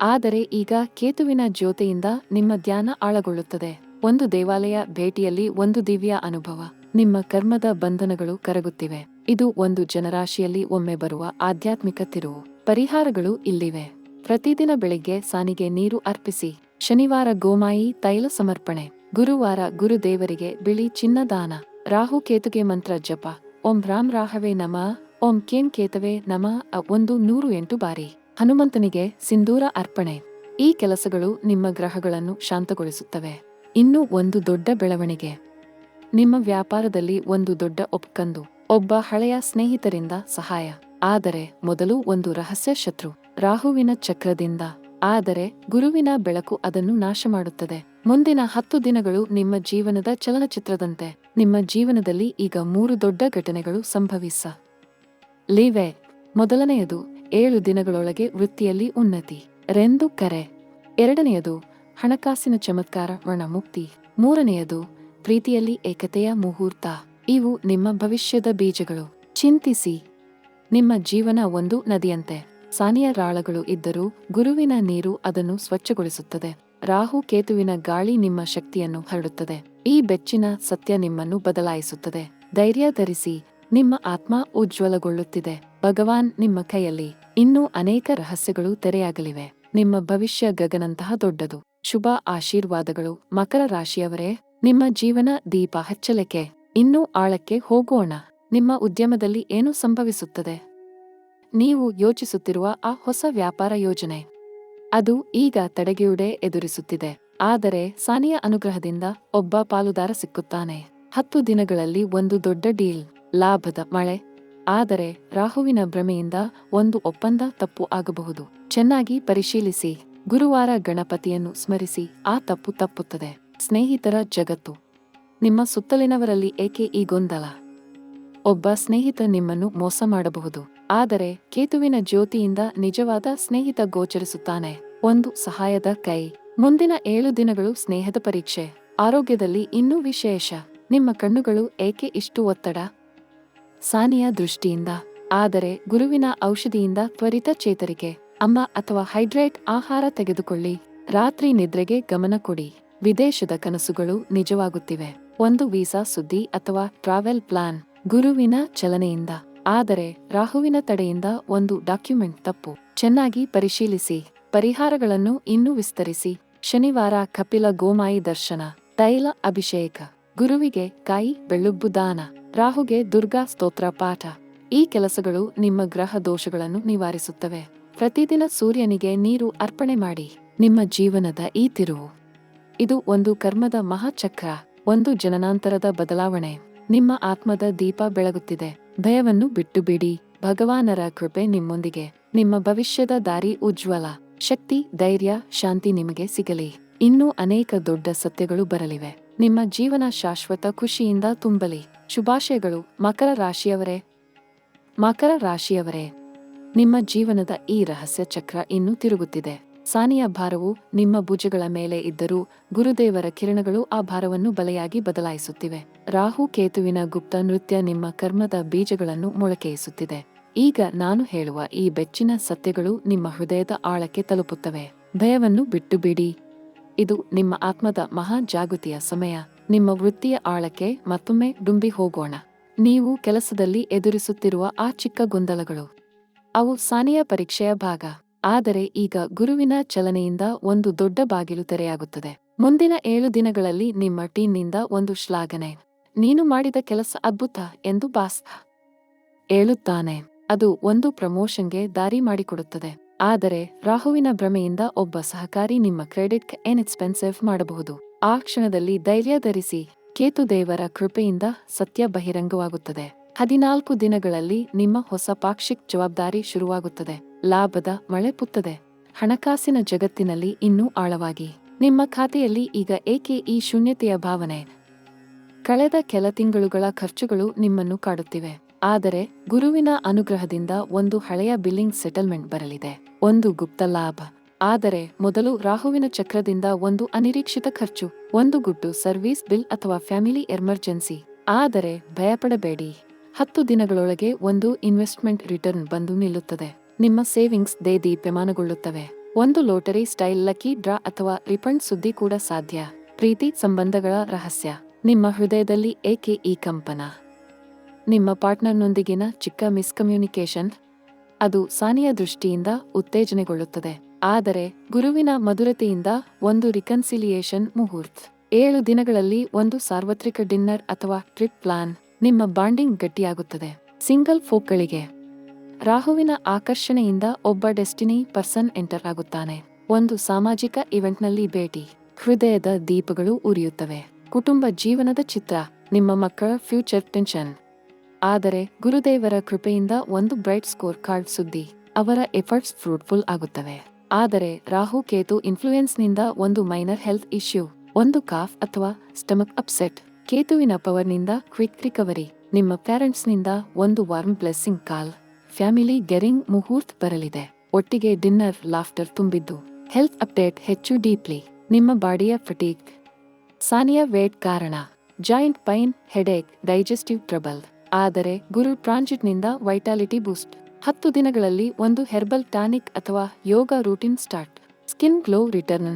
ಆದರೆ ಈಗ ಕೇತುವಿನ ಜ್ಯೋತಿಯಿಂದ ನಿಮ್ಮ ಧ್ಯಾನ ಆಳಗೊಳ್ಳುತ್ತದೆ. ಒಂದು ದೇವಾಲಯ ಭೇಟಿಯಲ್ಲಿ ಒಂದು ದಿವ್ಯ ಅನುಭವ. ನಿಮ್ಮ ಕರ್ಮದ ಬಂಧನಗಳು ಕರಗುತ್ತಿವೆ. ಇದು ಒಂದು ಜನರಾಶಿಯಲ್ಲಿ ಒಮ್ಮೆ ಬರುವ ಆಧ್ಯಾತ್ಮಿಕ ತಿರುವು. ಪರಿಹಾರಗಳು ಇಲ್ಲಿವೆ. ಪ್ರತಿದಿನ ಬೆಳಿಗ್ಗೆ ಸಾನಿಗೆ ನೀರು ಅರ್ಪಿಸಿ. ಶನಿವಾರ ಗೋಮಾಯಿ ತೈಲ ಸಮರ್ಪಣೆ. ಗುರುವಾರ ಗುರುದೇವರಿಗೆ ಬಿಳಿ ಚಿನ್ನ ದಾನ. ರಾಹು ಕೇತುಗೆ ಮಂತ್ರ ಜಪ. ಓಂ ರಾಮ್ ರಾಹವೇ ನಮಃ, ಓಂ ಕೇಂ ಕೇತವೇ ನಮಃ 108 ಬಾರಿ. ಹನುಮಂತನಿಗೆ ಸಿಂಧೂರ ಅರ್ಪಣೆ. ಈ ಕೆಲಸಗಳು ನಿಮ್ಮ ಗ್ರಹಗಳನ್ನು ಶಾಂತಗೊಳಿಸುತ್ತವೆ. ಇನ್ನೂ ಒಂದು ದೊಡ್ಡ ಬೆಳವಣಿಗೆ. ನಿಮ್ಮ ವ್ಯಾಪಾರದಲ್ಲಿ ಒಂದು ದೊಡ್ಡ ಒಪ್ಪಂದು. ಒಬ್ಬ ಹಳೆಯ ಸ್ನೇಹಿತರಿಂದ ಸಹಾಯ. ಆದರೆ ಮೊದಲು ಒಂದು ರಹಸ್ಯ ಶತ್ರು. ರಾಹುವಿನ ಚಕ್ರದಿಂದ. ಆದರೆ ಗುರುವಿನ ಬೆಳಕು ಅದನ್ನು ನಾಶ ಮಾಡುತ್ತದೆ. ಮುಂದಿನ 10 ದಿನಗಳು ನಿಮ್ಮ ಜೀವನದ ಚಲನಚಿತ್ರದಂತೆ. ನಿಮ್ಮ ಜೀವನದಲ್ಲಿ ಈಗ 3 ದೊಡ್ಡ ಘಟನೆಗಳು ಸಂಭವಿಸಲಿವೆ. ಮೊದಲನೆಯದು, 7 ದಿನಗಳೊಳಗೆ ವೃತ್ತಿಯಲ್ಲಿ ಉನ್ನತಿ. ರೆಂದು ಕರೆ. ಎರಡನೆಯದು, ಹಣಕಾಸಿನ ಚಮತ್ಕಾರ ಮುಕ್ತಿ. ಮೂರನೆಯದು, ಪ್ರೀತಿಯಲ್ಲಿ ಏಕತೆಯ ಮುಹೂರ್ತ. ಇವು ನಿಮ್ಮ ಭವಿಷ್ಯದ ಬೀಜಗಳು. ಚಿಂತಿಸಿ. ನಿಮ್ಮ ಜೀವನ ಒಂದು ನದಿಯಂತೆ. ಸಾನಿಯ ರಾಳಗಳು ಇದ್ದರೂ ಗುರುವಿನ ನೀರು ಅದನ್ನು ಸ್ವಚ್ಛಗೊಳಿಸುತ್ತದೆ. ರಾಹು ಕೇತುವಿನ ಗಾಳಿ ನಿಮ್ಮ ಶಕ್ತಿಯನ್ನು ಹರಡುತ್ತದೆ. ಈ ಬೆಚ್ಚಿನ ಸತ್ಯ ನಿಮ್ಮನ್ನು ಬದಲಾಯಿಸುತ್ತದೆ. ಧೈರ್ಯ ಧರಿಸಿ, ನಿಮ್ಮ ಆತ್ಮ ಉಜ್ವಲಗೊಳ್ಳುತ್ತಿದೆ. ಭಗವಾನ್ ನಿಮ್ಮ ಕೈಯಲ್ಲಿ. ಇನ್ನೂ ಅನೇಕ ರಹಸ್ಯಗಳು ತೆರೆಯಾಗಲಿವೆ. ನಿಮ್ಮ ಭವಿಷ್ಯ ಗಗನಂತಹ ದೊಡ್ಡದು. ಶುಭ ಆಶೀರ್ವಾದಗಳು. ಮಕರ ರಾಶಿಯವರೇ, ನಿಮ್ಮ ಜೀವನ ದೀಪ ಹಚ್ಚಲಿಕ್ಕೆ ಇನ್ನೂ ಆಳಕ್ಕೆ ಹೋಗೋಣ. ನಿಮ್ಮ ಉದ್ಯಮದಲ್ಲಿ ಏನು ಸಂಭವಿಸುತ್ತದೆ? ನೀವು ಯೋಚಿಸುತ್ತಿರುವ ಆ ಹೊಸ ವ್ಯಾಪಾರ ಯೋಜನೆ, ಅದು ಈಗ ತಡೆಗಿಯುಡೆ ಎದುರಿಸುತ್ತಿದೆ. ಆದರೆ ಸಾನಿಯ ಅನುಗ್ರಹದಿಂದ ಒಬ್ಬ ಪಾಲುದಾರ ಸಿಕ್ಕುತ್ತಾನೆ. 10 ದಿನಗಳಲ್ಲಿ ಒಂದು ದೊಡ್ಡ ಡೀಲ್, ಲಾಭದ ಮಳೆ. ಆದರೆ ರಾಹುವಿನ ಭ್ರಮೆಯಿಂದ ಒಂದು ಒಪ್ಪಂದ ತಪ್ಪು ಆಗಬಹುದು. ಚೆನ್ನಾಗಿ ಪರಿಶೀಲಿಸಿ. ಗುರುವಾರ ಗಣಪತಿಯನ್ನು ಸ್ಮರಿಸಿ. ಆ ತಪ್ಪು ತಪ್ಪುತ್ತದೆ. ಸ್ನೇಹಿತರ ಜಗತ್ತು. ನಿಮ್ಮ ಸುತ್ತಲಿನವರಲ್ಲಿ ಏಕೆ ಈ ಗೊಂದಲ? ಒಬ್ಬ ಸ್ನೇಹಿತ ನಿಮ್ಮನ್ನು ಮೋಸ ಮಾಡಬಹುದು. ಆದರೆ ಕೇತುವಿನ ಜ್ಯೋತಿಯಿಂದ ನಿಜವಾದ ಸ್ನೇಹಿತ ಗೋಚರಿಸುತ್ತಾನೆ. ಒಂದು ಸಹಾಯದ ಕೈ. ಮುಂದಿನ 7 ದಿನಗಳು ಸ್ನೇಹದ ಪರೀಕ್ಷೆ. ಆರೋಗ್ಯದಲ್ಲಿ ಇನ್ನೂ ವಿಶೇಷ. ನಿಮ್ಮ ಕಣ್ಣುಗಳು ಏಕೆ ಇಷ್ಟು ಒತ್ತಡ? ಸಾನಿಯ ದೃಷ್ಟಿಯಿಂದ. ಆದರೆ ಗುರುವಿನ ಔಷಧಿಯಿಂದ ತ್ವರಿತ ಚೇತರಿಕೆ. ಅಮ್ಮ ಅಥವಾ ಹೈಡ್ರೇಟ್ ಆಹಾರ ತೆಗೆದುಕೊಳ್ಳಿ. ರಾತ್ರಿ ನಿದ್ರೆಗೆ ಗಮನ ಕೊಡಿ. ವಿದೇಶದ ಕನಸುಗಳು ನಿಜವಾಗುತ್ತಿವೆ. ಒಂದು ವೀಸಾ ಸುದ್ದಿ ಅಥವಾ ಟ್ರಾವೆಲ್ ಪ್ಲಾನ್. ಗುರುವಿನ ಚಲನೆಯಿಂದ. ಆದರೆ ರಾಹುವಿನ ತಡೆಯಿಂದ ಒಂದು ಡಾಕ್ಯುಮೆಂಟ್ ತಪ್ಪು. ಚೆನ್ನಾಗಿ ಪರಿಶೀಲಿಸಿ. ಪರಿಹಾರಗಳನ್ನು ಇನ್ನೂ ವಿಸ್ತರಿಸಿ. ಶನಿವಾರ ಕಪಿಲ ಗೋಮಾಯಿ ದರ್ಶನ, ತೈಲ ಅಭಿಷೇಕ. ಗುರುವಿಗೆ ಕಾಯಿ ಬೆಳ್ಳುಬ್ಬು ದಾನ, ರಾಹುಗೆ ದುರ್ಗಾ ಸ್ತೋತ್ರ ಪಾಠ. ಈ ಕೆಲಸಗಳು ನಿಮ್ಮ ಗ್ರಹ ದೋಷಗಳನ್ನು ನಿವಾರಿಸುತ್ತವೆ. ಪ್ರತಿದಿನ ಸೂರ್ಯನಿಗೆ ನೀರು ಅರ್ಪಣೆ ಮಾಡಿ. ನಿಮ್ಮ ಜೀವನದ ಈ ತಿರುವು, ಇದು ಒಂದು ಕರ್ಮದ ಮಹಾಚಕ್ರ, ಒಂದು ಜನನಾಂತರದ ಬದಲಾವಣೆ. ನಿಮ್ಮ ಆತ್ಮದ ದೀಪ ಬೆಳಗುತ್ತಿದೆ. ಭಯವನ್ನು ಬಿಟ್ಟು ಬಿಡಿ. ಭಗವಾನರ ಕೃಪೆ ನಿಮ್ಮೊಂದಿಗೆ. ನಿಮ್ಮ ಭವಿಷ್ಯದ ದಾರಿ ಉಜ್ವಲ. ಶಕ್ತಿ, ಧೈರ್ಯ, ಶಾಂತಿ ನಿಮಗೆ ಸಿಗಲಿ. ಇನ್ನೂ ಅನೇಕ ದೊಡ್ಡ ಸತ್ಯಗಳು ಬರಲಿವೆ. ನಿಮ್ಮ ಜೀವನ ಶಾಶ್ವತ ಖುಷಿಯಿಂದ ತುಂಬಲಿ. ಶುಭಾಶಯಗಳು. ಮಕರ ರಾಶಿಯವರೇ, ಮಕರ ರಾಶಿಯವರೇ, ನಿಮ್ಮ ಜೀವನದ ಈ ರಹಸ್ಯ ಚಕ್ರ ಇನ್ನೂ ತಿರುಗುತ್ತಿದೆ. ಸಾನಿಯ ಭಾರವು ನಿಮ್ಮ ಭುಜಗಳ ಮೇಲೆ ಇದ್ದರೂ ಗುರುದೇವರ ಕಿರಣಗಳು ಆ ಭಾರವನ್ನು ಬಲೆಯಾಗಿ ಬದಲಾಯಿಸುತ್ತಿವೆ. ರಾಹು ಕೇತುವಿನ ಗುಪ್ತ ನೃತ್ಯ ನಿಮ್ಮ ಕರ್ಮದ ಬೀಜಗಳನ್ನು ಮೊಳಕೆಯಿಸುತ್ತಿದೆ. ಈಗ ನಾನು ಹೇಳುವ ಈ ಬೆಚ್ಚಿನ ಸತ್ಯಗಳು ನಿಮ್ಮ ಹೃದಯದ ಆಳಕ್ಕೆ ತಲುಪುತ್ತವೆ. ಭಯವನ್ನು ಬಿಟ್ಟು ಬಿಡಿ. ಇದು ನಿಮ್ಮ ಆತ್ಮದ ಮಹಾ ಜಾಗೃತಿಯ ಸಮಯ. ನಿಮ್ಮ ವೃತ್ತಿಯ ಆಳಕ್ಕೆ ಮತ್ತೊಮ್ಮೆ ಡುಂಬಿ ಹೋಗೋಣ. ನೀವು ಕೆಲಸದಲ್ಲಿ ಎದುರಿಸುತ್ತಿರುವ ಆ ಚಿಕ್ಕ ಗೊಂದಲಗಳು, ಅವು ಸಾನಿಯ ಪರೀಕ್ಷೆಯ ಭಾಗ. ಆದರೆ ಈಗ ಗುರುವಿನ ಚಲನೆಯಿಂದ ಒಂದು ದೊಡ್ಡ ಬಾಗಿಲು ತೆರೆಯಾಗುತ್ತದೆ. ಮುಂದಿನ 7 ದಿನಗಳಲ್ಲಿ ನಿಮ್ಮ ಟೀಮ್ನಿಂದ ಒಂದು ಶ್ಲಾಘನೆ. ನೀನು ಮಾಡಿದ ಕೆಲಸ ಅದ್ಭುತ ಎಂದು ಬಾಸ್ ಹೇಳುತ್ತಾನೆ. ಅದು ಒಂದು ಪ್ರಮೋಷನ್ಗೆ ದಾರಿ ಮಾಡಿಕೊಡುತ್ತದೆ. ಆದರೆ ರಾಹುವಿನ ಭ್ರಮೆಯಿಂದ ಒಬ್ಬ ಸಹಕಾರಿ ನಿಮ್ಮ ಕ್ರೆಡಿಟ್ ಇನ್ಎಕ್ಸ್ಪೆನ್ಸಿವ್ ಮಾಡಬಹುದು. ಆ ಕ್ಷಣದಲ್ಲಿ ಧೈರ್ಯ ಧರಿಸಿ. ಕೇತುದೇವರ ಕೃಪೆಯಿಂದ ಸತ್ಯ ಬಹಿರಂಗವಾಗುತ್ತದೆ. 14 ದಿನಗಳಲ್ಲಿ ನಿಮ್ಮ ಹೊಸ ಪಾಕ್ಷಿಕ್ ಜವಾಬ್ದಾರಿ ಶುರುವಾಗುತ್ತದೆ. ಲಾಭದ ಮಳೆ ಪುತ್ತದೆ. ಹಣಕಾಸಿನ ಜಗತ್ತಿನಲ್ಲಿ ಇನ್ನೂ ಆಳವಾಗಿ. ನಿಮ್ಮ ಖಾತೆಯಲ್ಲಿ ಈಗ ಏಕೆ ಈ ಶೂನ್ಯತೆಯ ಭಾವನೆ? ಕಳೆದ ಕೆಲ ತಿಂಗಳುಗಳ ಖರ್ಚುಗಳು ನಿಮ್ಮನ್ನು ಕಾಡುತ್ತಿವೆ. ಆದರೆ ಗುರುವಿನ ಅನುಗ್ರಹದಿಂದ ಒಂದು ಹಳೆಯ ಬಿಲ್ಲಿಂಗ್ ಸೆಟಲ್ಮೆಂಟ್ ಬರಲಿದೆ. ಒಂದು ಗುಪ್ತ ಲಾಭ. ಆದರೆ ಮೊದಲು ರಾಹುವಿನ ಚಕ್ರದಿಂದ ಒಂದು ಅನಿರೀಕ್ಷಿತ ಖರ್ಚು, ಒಂದು ಗುಟ್ಟು ಸರ್ವಿಸ್ ಬಿಲ್ ಅಥವಾ ಫ್ಯಾಮಿಲಿ ಎಮರ್ಜೆನ್ಸಿ. ಆದರೆ ಭಯಪಡಬೇಡಿ. 10 ದಿನಗಳೊಳಗೆ ಒಂದು ಇನ್ವೆಸ್ಟ್ಮೆಂಟ್ ರಿಟರ್ನ್ ಬಂದು ನಿಲ್ಲುತ್ತದೆ. ನಿಮ್ಮ ಸೇವಿಂಗ್ಸ್ ದೀಪ್ಯಮಾನಗೊಳ್ಳುತ್ತವೆ. ಒಂದು ಲೋಟರಿ ಸ್ಟೈಲ್ ಲಕ್ಕಿ ಡ್ರಾ ಅಥವಾ ರಿಫಂಡ್ ಸುದ್ದಿ ಕೂಡ ಸಾಧ್ಯ. ಪ್ರೀತಿ ಸಂಬಂಧಗಳ ರಹಸ್ಯ. ನಿಮ್ಮ ಹೃದಯದಲ್ಲಿ ಏಕೆ ಈ ಕಂಪನ? ನಿಮ್ಮ ಪಾರ್ಟ್ನರ್ನೊಂದಿಗಿನ ಚಿಕ್ಕ ಮಿಸ್ಕಮ್ಯುನಿಕೇಶನ್, ಅದು ಸಾನಿಯ ದೃಷ್ಟಿಯಿಂದ ಉತ್ತೇಜನೆಗೊಳ್ಳುತ್ತದೆ. ಆದರೆ ಗುರುವಿನ ಮಧುರತೆಯಿಂದ ಒಂದು ರಿಕನ್ಸಿಲಿಯೇಷನ್ ಮುಹೂರ್ತ. 7 ದಿನಗಳಲ್ಲಿ ಒಂದು ಸಾರ್ವತ್ರಿಕ ಡಿನ್ನರ್ ಅಥವಾ ಟ್ರಿಪ್ ಪ್ಲಾನ್. ನಿಮ್ಮ ಬಾಂಡಿಂಗ್ ಗಟ್ಟಿಯಾಗುತ್ತದೆ. ಸಿಂಗಲ್ ಫೋಕ್ಗಳಿಗೆ ರಾಹುವಿನ ಆಕರ್ಷಣೆಯಿಂದ ಒಬ್ಬ ಡೆಸ್ಟಿನಿ ಪರ್ಸನ್ ಎಂಟರ್ ಆಗುತ್ತಾನೆ. ಒಂದು ಸಾಮಾಜಿಕ ಇವೆಂಟ್ನಲ್ಲಿ ಭೇಟಿ. ಹೃದಯದ ದೀಪಗಳು ಉರಿಯುತ್ತವೆ. ಕುಟುಂಬ ಜೀವನದ ಚಿತ್ರ. ನಿಮ್ಮ ಮಕ್ಕಳ ಫ್ಯೂಚರ್ ಟೆನ್ಷನ್. ಆದರೆ ಗುರುದೇವರ ಕೃಪೆಯಿಂದ ಒಂದು ಬ್ರೈಟ್ ಸ್ಕೋರ್ ಕಾರ್ಡ್ ಸುದ್ದಿ. ಅವರ ಎಫರ್ಟ್ಸ್ ಫ್ರೂಟ್ಫುಲ್ ಆಗುತ್ತವೆ. ಆದರೆ ರಾಹು ಕೇತು ಇನ್ಫ್ಲೂಯೆನ್ಸ್ನಿಂದ ಒಂದು ಮೈನರ್ ಹೆಲ್ತ್ ಇಶ್ಯೂ, ಒಂದು ಕಾಫ್ ಅಥವಾ ಸ್ಟಮಕ್ ಅಪ್ಸೆಟ್. ಕೇತುವಿನ ಪವರ್ನಿಂದ ಕ್ವಿಕ್ ರಿಕವರಿ. ನಿಮ್ಮ ಪೇರೆಂಟ್ಸ್ನಿಂದ ಒಂದು warm blessing call. Family gathering ಮುಹೂರ್ತ ಬರಲಿದೆ. ಒಟ್ಟಿಗೆ ಡಿನ್ನರ್, ಲಾಫ್ಟರ್ ತುಂಬಿದ್ದು. ಹೆಲ್ತ್ ಅಪ್ಡೇಟ್ ಹೆಚ್ಚು ಡೀಪ್ಲಿ. ನಿಮ್ಮ ಬಾಡಿಯ ಫಟೀಗ್. ಸಾನಿಯ ವೇಟ್ ಕಾರಣ joint pain, headache, digestive trouble. ಆದರೆ ಗುರು ಟ್ರಾನ್ಸಿಟ್ನಿಂದ ವೈಟಾಲಿಟಿ ಬೂಸ್ಟ್. 10 ದಿನಗಳಲ್ಲಿ ಒಂದು ಹೆರ್ಬಲ್ ಟಾನಿಕ್ ಅಥವಾ yoga routine start. Skin glow return.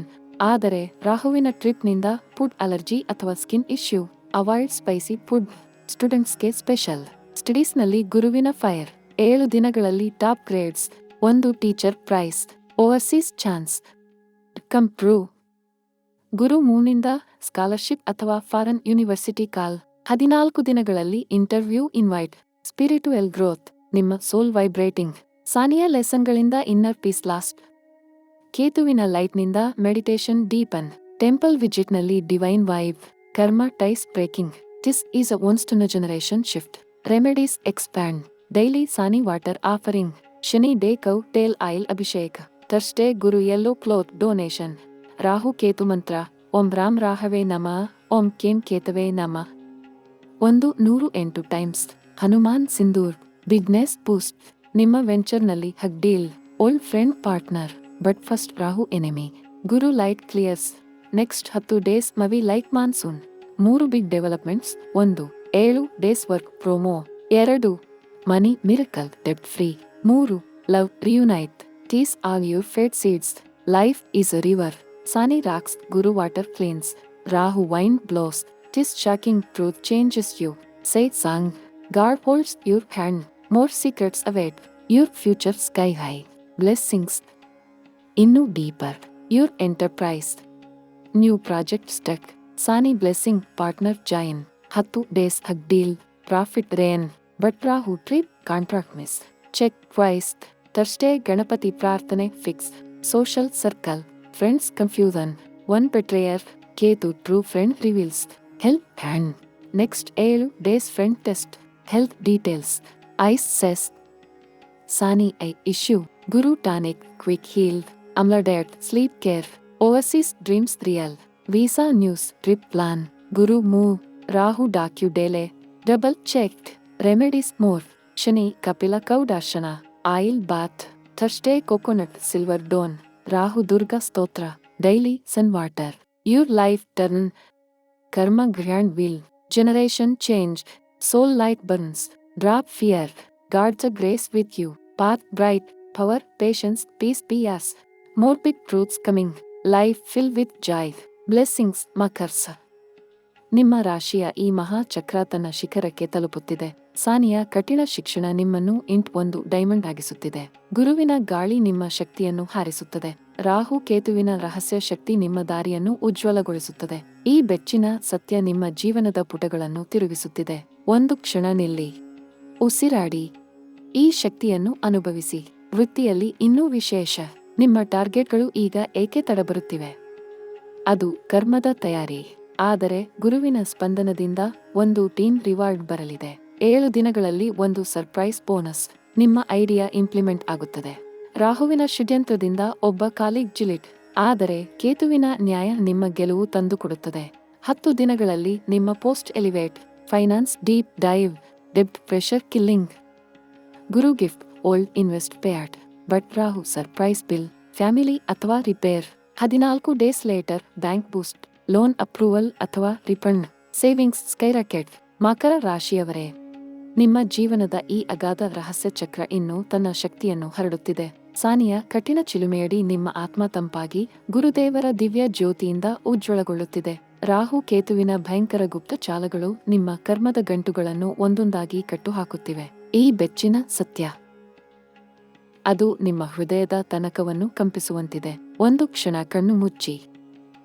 ಆದರೆ ರಾಹುವಿನ ಟ್ರಿಪ್ನಿಂದ ಫುಡ್ ಅಲರ್ಜಿ ಅಥವಾ skin issue. Avoid spicy food. ಸ್ಟೂಡೆಂಟ್ಸ್ಗೆ ಸ್ಪೆಷಲ್. ಸ್ಟಡೀಸ್ನಲ್ಲಿ ಗುರುವಿನ ಫೈರ್. 7 ದಿನಗಳಲ್ಲಿ top grades. 1 teacher prize. Overseas chance come true. Guru ಮೂನಿಂದ ಸ್ಕಾಲರ್ಶಿಪ್ ಅಥವಾ ಫಾರಿನ್ ಯೂನಿವರ್ಸಿಟಿ ಕಾಲ್. 14 ದಿನಗಳಲ್ಲಿ ಇಂಟರ್ವ್ಯೂ ಇನ್ವೈಟ್. Spiritual growth. ನಿಮ್ಮ ಸೋಲ್ ವೈಬ್ರೇಟಿಂಗ್. ಸಾನಿಯಾ ಲೆಸನ್ಗಳಿಂದ ಇನ್ನರ್ ಪೀಸ್ ಲಾಸ್ಟ್. ಕೇತುವಿನ ಲೈಟ್ನಿಂದ ಮೆಡಿಟೇಷನ್ ಡೀಪನ್. ಟೆಂಪಲ್ ವಿಜಿಟ್ನಲ್ಲಿ divine vibe. Karma ties breaking. This is a once in a generation shift. Remedies expand. Daily Shani water offering. Shani day cow tail oil ಅಭಿಷೇಕ್. Thursday Guru yellow cloth donation. Rahu Ketu mantra. ಓಂ ರಾಮ್ ರಾಹವೇ ನಮಃ. ಓಂ ಕೇಂ ಕೇತವೇ ನಮಃ. 108 times. Hanuman sindoor. Business boost. ನಿಮ್ಮ ವೆಂಚರ್ನಲ್ಲಿ huge deal. Old friend partner. But first Rahu enemy. Guru light clears. Next 10 days ಮವಿ like monsoon. 3 big developments. 1 7 days work promo. 2 money miracle ಡೆಬ್ಟ್ free. 3 love reunite. These are your fate seeds. Life is a river. Sani rocks, Guru water cleans. Rahu wind blows. This shocking truth changes you. Say sang. God holds your hand. More secrets await. Your future sky high. Blessings. Innu deeper. Your enterprise. New project stuck. Sani blessing partner join. 10 days hug deal. Profit rain. But Rahu trip contract miss. Check twice. Thursday Ganapati ಪ್ರಾರ್ಥನೆ fix. Social circle. Friends confusion. 1 betrayer. Ketu true friend reveals. Help hand. Next 7 days friend test. Health details. Ice says. Sani eye issue. Guru tonic quick heal. Amla diet sleep care. Overseas dreams real. Visa news trip plan. Guru move. Rahu docu delay. Double checked. Remedies more. Shani Kapila Kaudashana. Oil bath. Thursday coconut silver dawn. Rahu Durga Stotra. Daily sun water. Your life turn. Karma grand wheel. Generation change. Soul light burns. Drop fear. God's a grace with you. Path bright. Power, patience, peace, peace. More big truths coming. Life filled with joy. Blessings Makars. ನಿಮ್ಮ ರಾಶಿಯ ಈ ಮಹಾ ಚಕ್ರ ತನ್ನ ಶಿಖರಕ್ಕೆ ತಲುಪುತ್ತಿದೆ. ಸಾನಿಯ ಕಠಿಣ ಶಿಕ್ಷಣ ನಿಮ್ಮನ್ನು ಒಂದು ಡೈಮಂಡ್ ಆಗಿಸುತ್ತಿದೆ. ಗುರುವಿನ ಗಾಳಿ ನಿಮ್ಮ ಶಕ್ತಿಯನ್ನು ಹಾರಿಸುತ್ತದೆ. ರಾಹು ಕೇತುವಿನ ರಹಸ್ಯ ಶಕ್ತಿ ನಿಮ್ಮ ದಾರಿಯನ್ನು ಉಜ್ವಲಗೊಳಿಸುತ್ತದೆ. ಈ ಬೆಚ್ಚಿನ ಸತ್ಯ ನಿಮ್ಮ ಜೀವನದ ಪುಟಗಳನ್ನು ತಿರುಗಿಸುತ್ತಿದೆ. ಒಂದು ಕ್ಷಣ ನಿಲ್ಲಿ. ಉಸಿರಾಡಿ. ಈ ಶಕ್ತಿಯನ್ನು ಅನುಭವಿಸಿ. ವೃತ್ತಿಯಲ್ಲಿ ಇನ್ನೂ ವಿಶೇಷ. ನಿಮ್ಮ ಟಾರ್ಗೆಟ್ಗಳು ಈಗ ಏಕೆ ತಡಬರುತ್ತಿವೆ? ಅದು ಕರ್ಮದ ತಯಾರಿ. ಆದರೆ ಗುರುವಿನ ಸ್ಪಂದನದಿಂದ ಒಂದು ಟೀಮ್ ರಿವಾರ್ಡ್ ಬರಲಿದೆ. 7 ದಿನಗಳಲ್ಲಿ ಒಂದು ಸರ್ಪ್ರೈಸ್ ಬೋನಸ್. ನಿಮ್ಮ ಐಡಿಯಾ ಇಂಪ್ಲಿಮೆಂಟ್ ಆಗುತ್ತದೆ. ರಾಹುವಿನ ಷಡ್ಯಂತ್ರದಿಂದ ಒಬ್ಬ ಕಾಲಿಗ್ ಜಿಲಿಟ್. ಆದರೆ ಕೇತುವಿನ ನ್ಯಾಯ ನಿಮ್ಮ ಗೆಲುವು ತಂದುಕೊಡುತ್ತದೆ. 10 ದಿನಗಳಲ್ಲಿ ನಿಮ್ಮ post elevate. Finance deep dive. ಡೆಬ್ಟ್ pressure killing. Guru gift old invest paid. But Rahu surprise bill. Family ಅಥವಾ repair. 14 days later bank boost. Loan approval ಅಥವಾ ರಿಫಂಡ್. Savings skyrocket. ಮಕರ ರಾಶಿಯವರೇ, ನಿಮ್ಮ ಜೀವನದ ಈ ಅಗಾಧ ರಹಸ್ಯ ಚಕ್ರ ಇನ್ನೂ ತನ್ನ ಶಕ್ತಿಯನ್ನು ಹರಡುತ್ತಿದೆ. ಸಾನಿಯ ಕಠಿಣ ಚಿಲುಮೆಯಡಿ ನಿಮ್ಮ ಆತ್ಮ ತಂಪಾಗಿ ಗುರುದೇವರ ದಿವ್ಯ ಜ್ಯೋತಿಯಿಂದ ಉಜ್ವಲಗೊಳ್ಳುತ್ತಿದೆ. ರಾಹು ಕೇತುವಿನ ಭಯಂಕರ ಗುಪ್ತ ಚಾಲಗಳು ನಿಮ್ಮ ಕರ್ಮದ ಗಂಟುಗಳನ್ನು ಒಂದೊಂದಾಗಿ ಕಟ್ಟುಹಾಕುತ್ತಿವೆ. ಈ ಬೆಚ್ಚಿನ ಸತ್ಯ ಅದು ನಿಮ್ಮ ಹೃದಯದ ತನಕವನ್ನು ಕಂಪಿಸುವಂತಿದೆ. ಒಂದು ಕ್ಷಣ ಕಣ್ಣು ಮುಚ್ಚಿ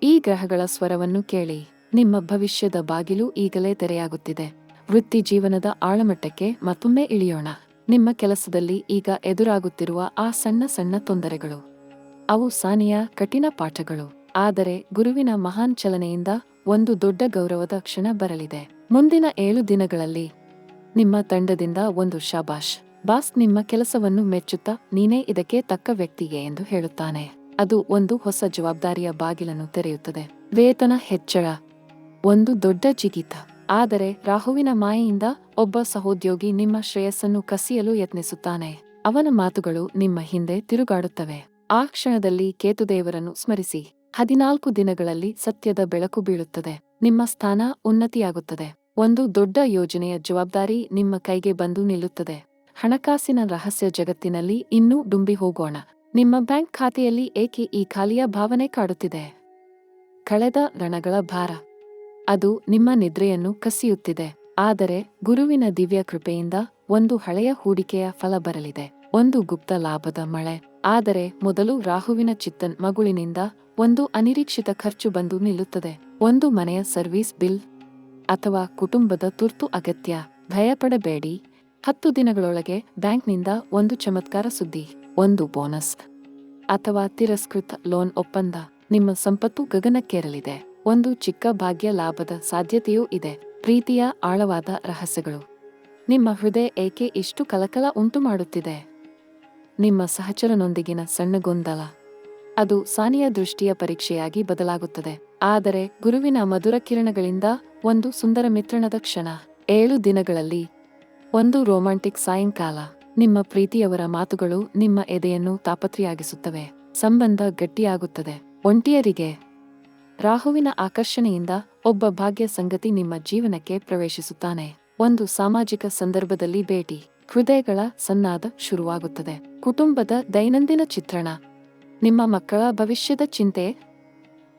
ಈ ಗ್ರಹಗಳ ಸ್ವರವನ್ನು ಕೇಳಿ. ನಿಮ್ಮ ಭವಿಷ್ಯದ ಬಾಗಿಲು ಈಗಲೇ ತೆರೆಯಾಗುತ್ತಿದೆ. ವೃತ್ತಿ ಜೀವನದ ಆಳಮಟ್ಟಕ್ಕೆ ಮತ್ತೊಮ್ಮೆ ಇಳಿಯೋಣ. ನಿಮ್ಮ ಕೆಲಸದಲ್ಲಿ ಈಗ ಎದುರಾಗುತ್ತಿರುವ ಆ ಸಣ್ಣ ಸಣ್ಣ ತೊಂದರೆಗಳು, ಅವು ಸಾನಿಯ ಕಠಿಣ ಪಾಠಗಳು. ಆದರೆ ಗುರುವಿನ ಮಹಾನ್ ಚಲನೆಯಿಂದ ಒಂದು ದೊಡ್ಡ ಗೌರವದ ಕ್ಷಣ ಬರಲಿದೆ. ಮುಂದಿನ 7 ದಿನಗಳಲ್ಲಿ ನಿಮ್ಮ ತಂಡದಿಂದ ಒಂದು ಶಾಬಾಷ್. ಬಾಸ್ ನಿಮ್ಮ ಕೆಲಸವನ್ನು ಮೆಚ್ಚುತ್ತಾ ನೀನೇ ಇದಕ್ಕೆ ತಕ್ಕ ವ್ಯಕ್ತಿಗೆ ಎಂದು ಹೇಳುತ್ತಾನೆ. ಅದು ಒಂದು ಹೊಸ ಜವಾಬ್ದಾರಿಯ ಬಾಗಿಲನ್ನು ತೆರೆಯುತ್ತದೆ. ವೇತನ ಹೆಚ್ಚಳ. ಒಂದು ದೊಡ್ಡ ಜಿಗಿತ. ಆದರೆ ರಾಹುವಿನ ಮಾಯೆಯಿಂದ ಒಬ್ಬ ಸಹೋದ್ಯೋಗಿ ನಿಮ್ಮ ಶ್ರೇಯಸ್ಸನ್ನು ಕಸಿಯಲು ಯತ್ನಿಸುತ್ತಾನೆ. ಅವನ ಮಾತುಗಳು ನಿಮ್ಮ ಹಿಂದೆ ತಿರುಗಾಡುತ್ತವೆ. ಆ ಕ್ಷಣದಲ್ಲಿ ಕೇತುದೇವರನ್ನು ಸ್ಮರಿಸಿ. 14 ದಿನಗಳಲ್ಲಿ ಸತ್ಯದ ಬೆಳಕು ಬೀಳುತ್ತದೆ. ನಿಮ್ಮ ಸ್ಥಾನ ಉನ್ನತಿಯಾಗುತ್ತದೆ. ಒಂದು ದೊಡ್ಡ ಯೋಜನೆಯ ಜವಾಬ್ದಾರಿ ನಿಮ್ಮ ಕೈಗೆ ಬಂದು ನಿಲ್ಲುತ್ತದೆ. ಹಣಕಾಸಿನ ರಹಸ್ಯ ಜಗತ್ತಿನಲ್ಲಿ ಇನ್ನೂ ಡುಂಬಿ ಹೋಗೋಣ. ನಿಮ್ಮ ಬ್ಯಾಂಕ್ ಖಾತೆಯಲ್ಲಿ ಏಕೆ ಈ ಖಾಲಿಯ ಭಾವನೆ ಕಾಡುತ್ತಿದೆ? ಕಳೆದ ರಣಗಳ ಭಾರ. ಅದು ನಿಮ್ಮ ನಿದ್ರೆಯನ್ನು ಕಸಿಯುತ್ತಿದೆ. ಆದರೆ ಗುರುವಿನ ದಿವ್ಯ ಕೃಪೆಯಿಂದ ಒಂದು ಹಳೆಯ ಹೂಡಿಕೆಯ ಫಲ ಬರಲಿದೆ. ಒಂದು ಗುಪ್ತ ಲಾಭದ ಮಳೆ. ಆದರೆ ಮೊದಲು ರಾಹುವಿನ ಚಿತ್ತನ್ ಮಗುಳಿನಿಂದ ಒಂದು ಅನಿರೀಕ್ಷಿತ ಖರ್ಚು ಬಂದು ನಿಲ್ಲುತ್ತದೆ. ಒಂದು ಮನೆಯ ಸರ್ವಿಸ್ ಬಿಲ್ ಅಥವಾ ಕುಟುಂಬದ ತುರ್ತು ಅಗತ್ಯ. ಭಯಪಡಬೇಡಿ. 10 ದಿನಗಳೊಳಗೆ ಬ್ಯಾಂಕ್ನಿಂದ ಒಂದು ಚಮತ್ಕಾರ ಸುದ್ದಿ, ಒಂದು ಬೋನಸ್ ಅಥವಾ ತಿರಸ್ಕೃತ ಲೋನ್ ಒಪ್ಪಂದ. ನಿಮ್ಮ ಸಂಪತ್ತು ಗಗನಕ್ಕೇರಲಿದೆ. ಒಂದು ಚಿಕ್ಕ ಭಾಗ್ಯ ಲಾಭದ ಸಾಧ್ಯತೆಯೂ ಇದೆ. ಪ್ರೀತಿಯ ಆಳವಾದ ರಹಸ್ಯಗಳು. ನಿಮ್ಮ ಹೃದಯ ಏಕೆ ಇಷ್ಟು ಕಲಕಲ ಉಂಟು ಮಾಡುತ್ತಿದೆ? ನಿಮ್ಮ ಸಹಚರನೊಂದಿಗಿನ ಸಣ್ಣ ಗೊಂದಲ. ಅದು ಸಾನಿಯ ದೃಷ್ಟಿಯ ಪರೀಕ್ಷೆಯಾಗಿ ಬದಲಾಗುತ್ತದೆ. ಆದರೆ ಗುರುವಿನ ಮಧುರ ಕಿರಣಗಳಿಂದ ಒಂದು ಸುಂದರ ಮಿತ್ರಣದ ಕ್ಷಣ. 7 ದಿನಗಳಲ್ಲಿ ಒಂದು ರೋಮ್ಯಾಂಟಿಕ್ ಸಾಯಂಕಾಲ. ನಿಮ್ಮ ಪ್ರೀತಿಯವರ ಮಾತುಗಳು ನಿಮ್ಮ ಎದೆಯನ್ನು ತಾಪತ್ರೆಯಾಗಿಸುತ್ತವೆ. ಸಂಬಂಧ ಗಟ್ಟಿಯಾಗುತ್ತದೆ. ಒಂಟಿಯರಿಗೆ ರಾಹುವಿನ ಆಕರ್ಷಣೆಯಿಂದ ಒಬ್ಬ ಭಾಗ್ಯ ಸಂಗತಿ ನಿಮ್ಮ ಜೀವನಕ್ಕೆ ಪ್ರವೇಶಿಸುತ್ತಾನೆ. ಒಂದು ಸಾಮಾಜಿಕ ಸಂದರ್ಭದಲ್ಲಿ ಭೇಟಿ. ಹೃದಯಗಳ ಸನ್ನಾದ ಶುರುವಾಗುತ್ತದೆ. ಕುಟುಂಬದ ದೈನಂದಿನ ಚಿತ್ರಣ. ನಿಮ್ಮ ಮಕ್ಕಳ ಭವಿಷ್ಯದ ಚಿಂತೆ.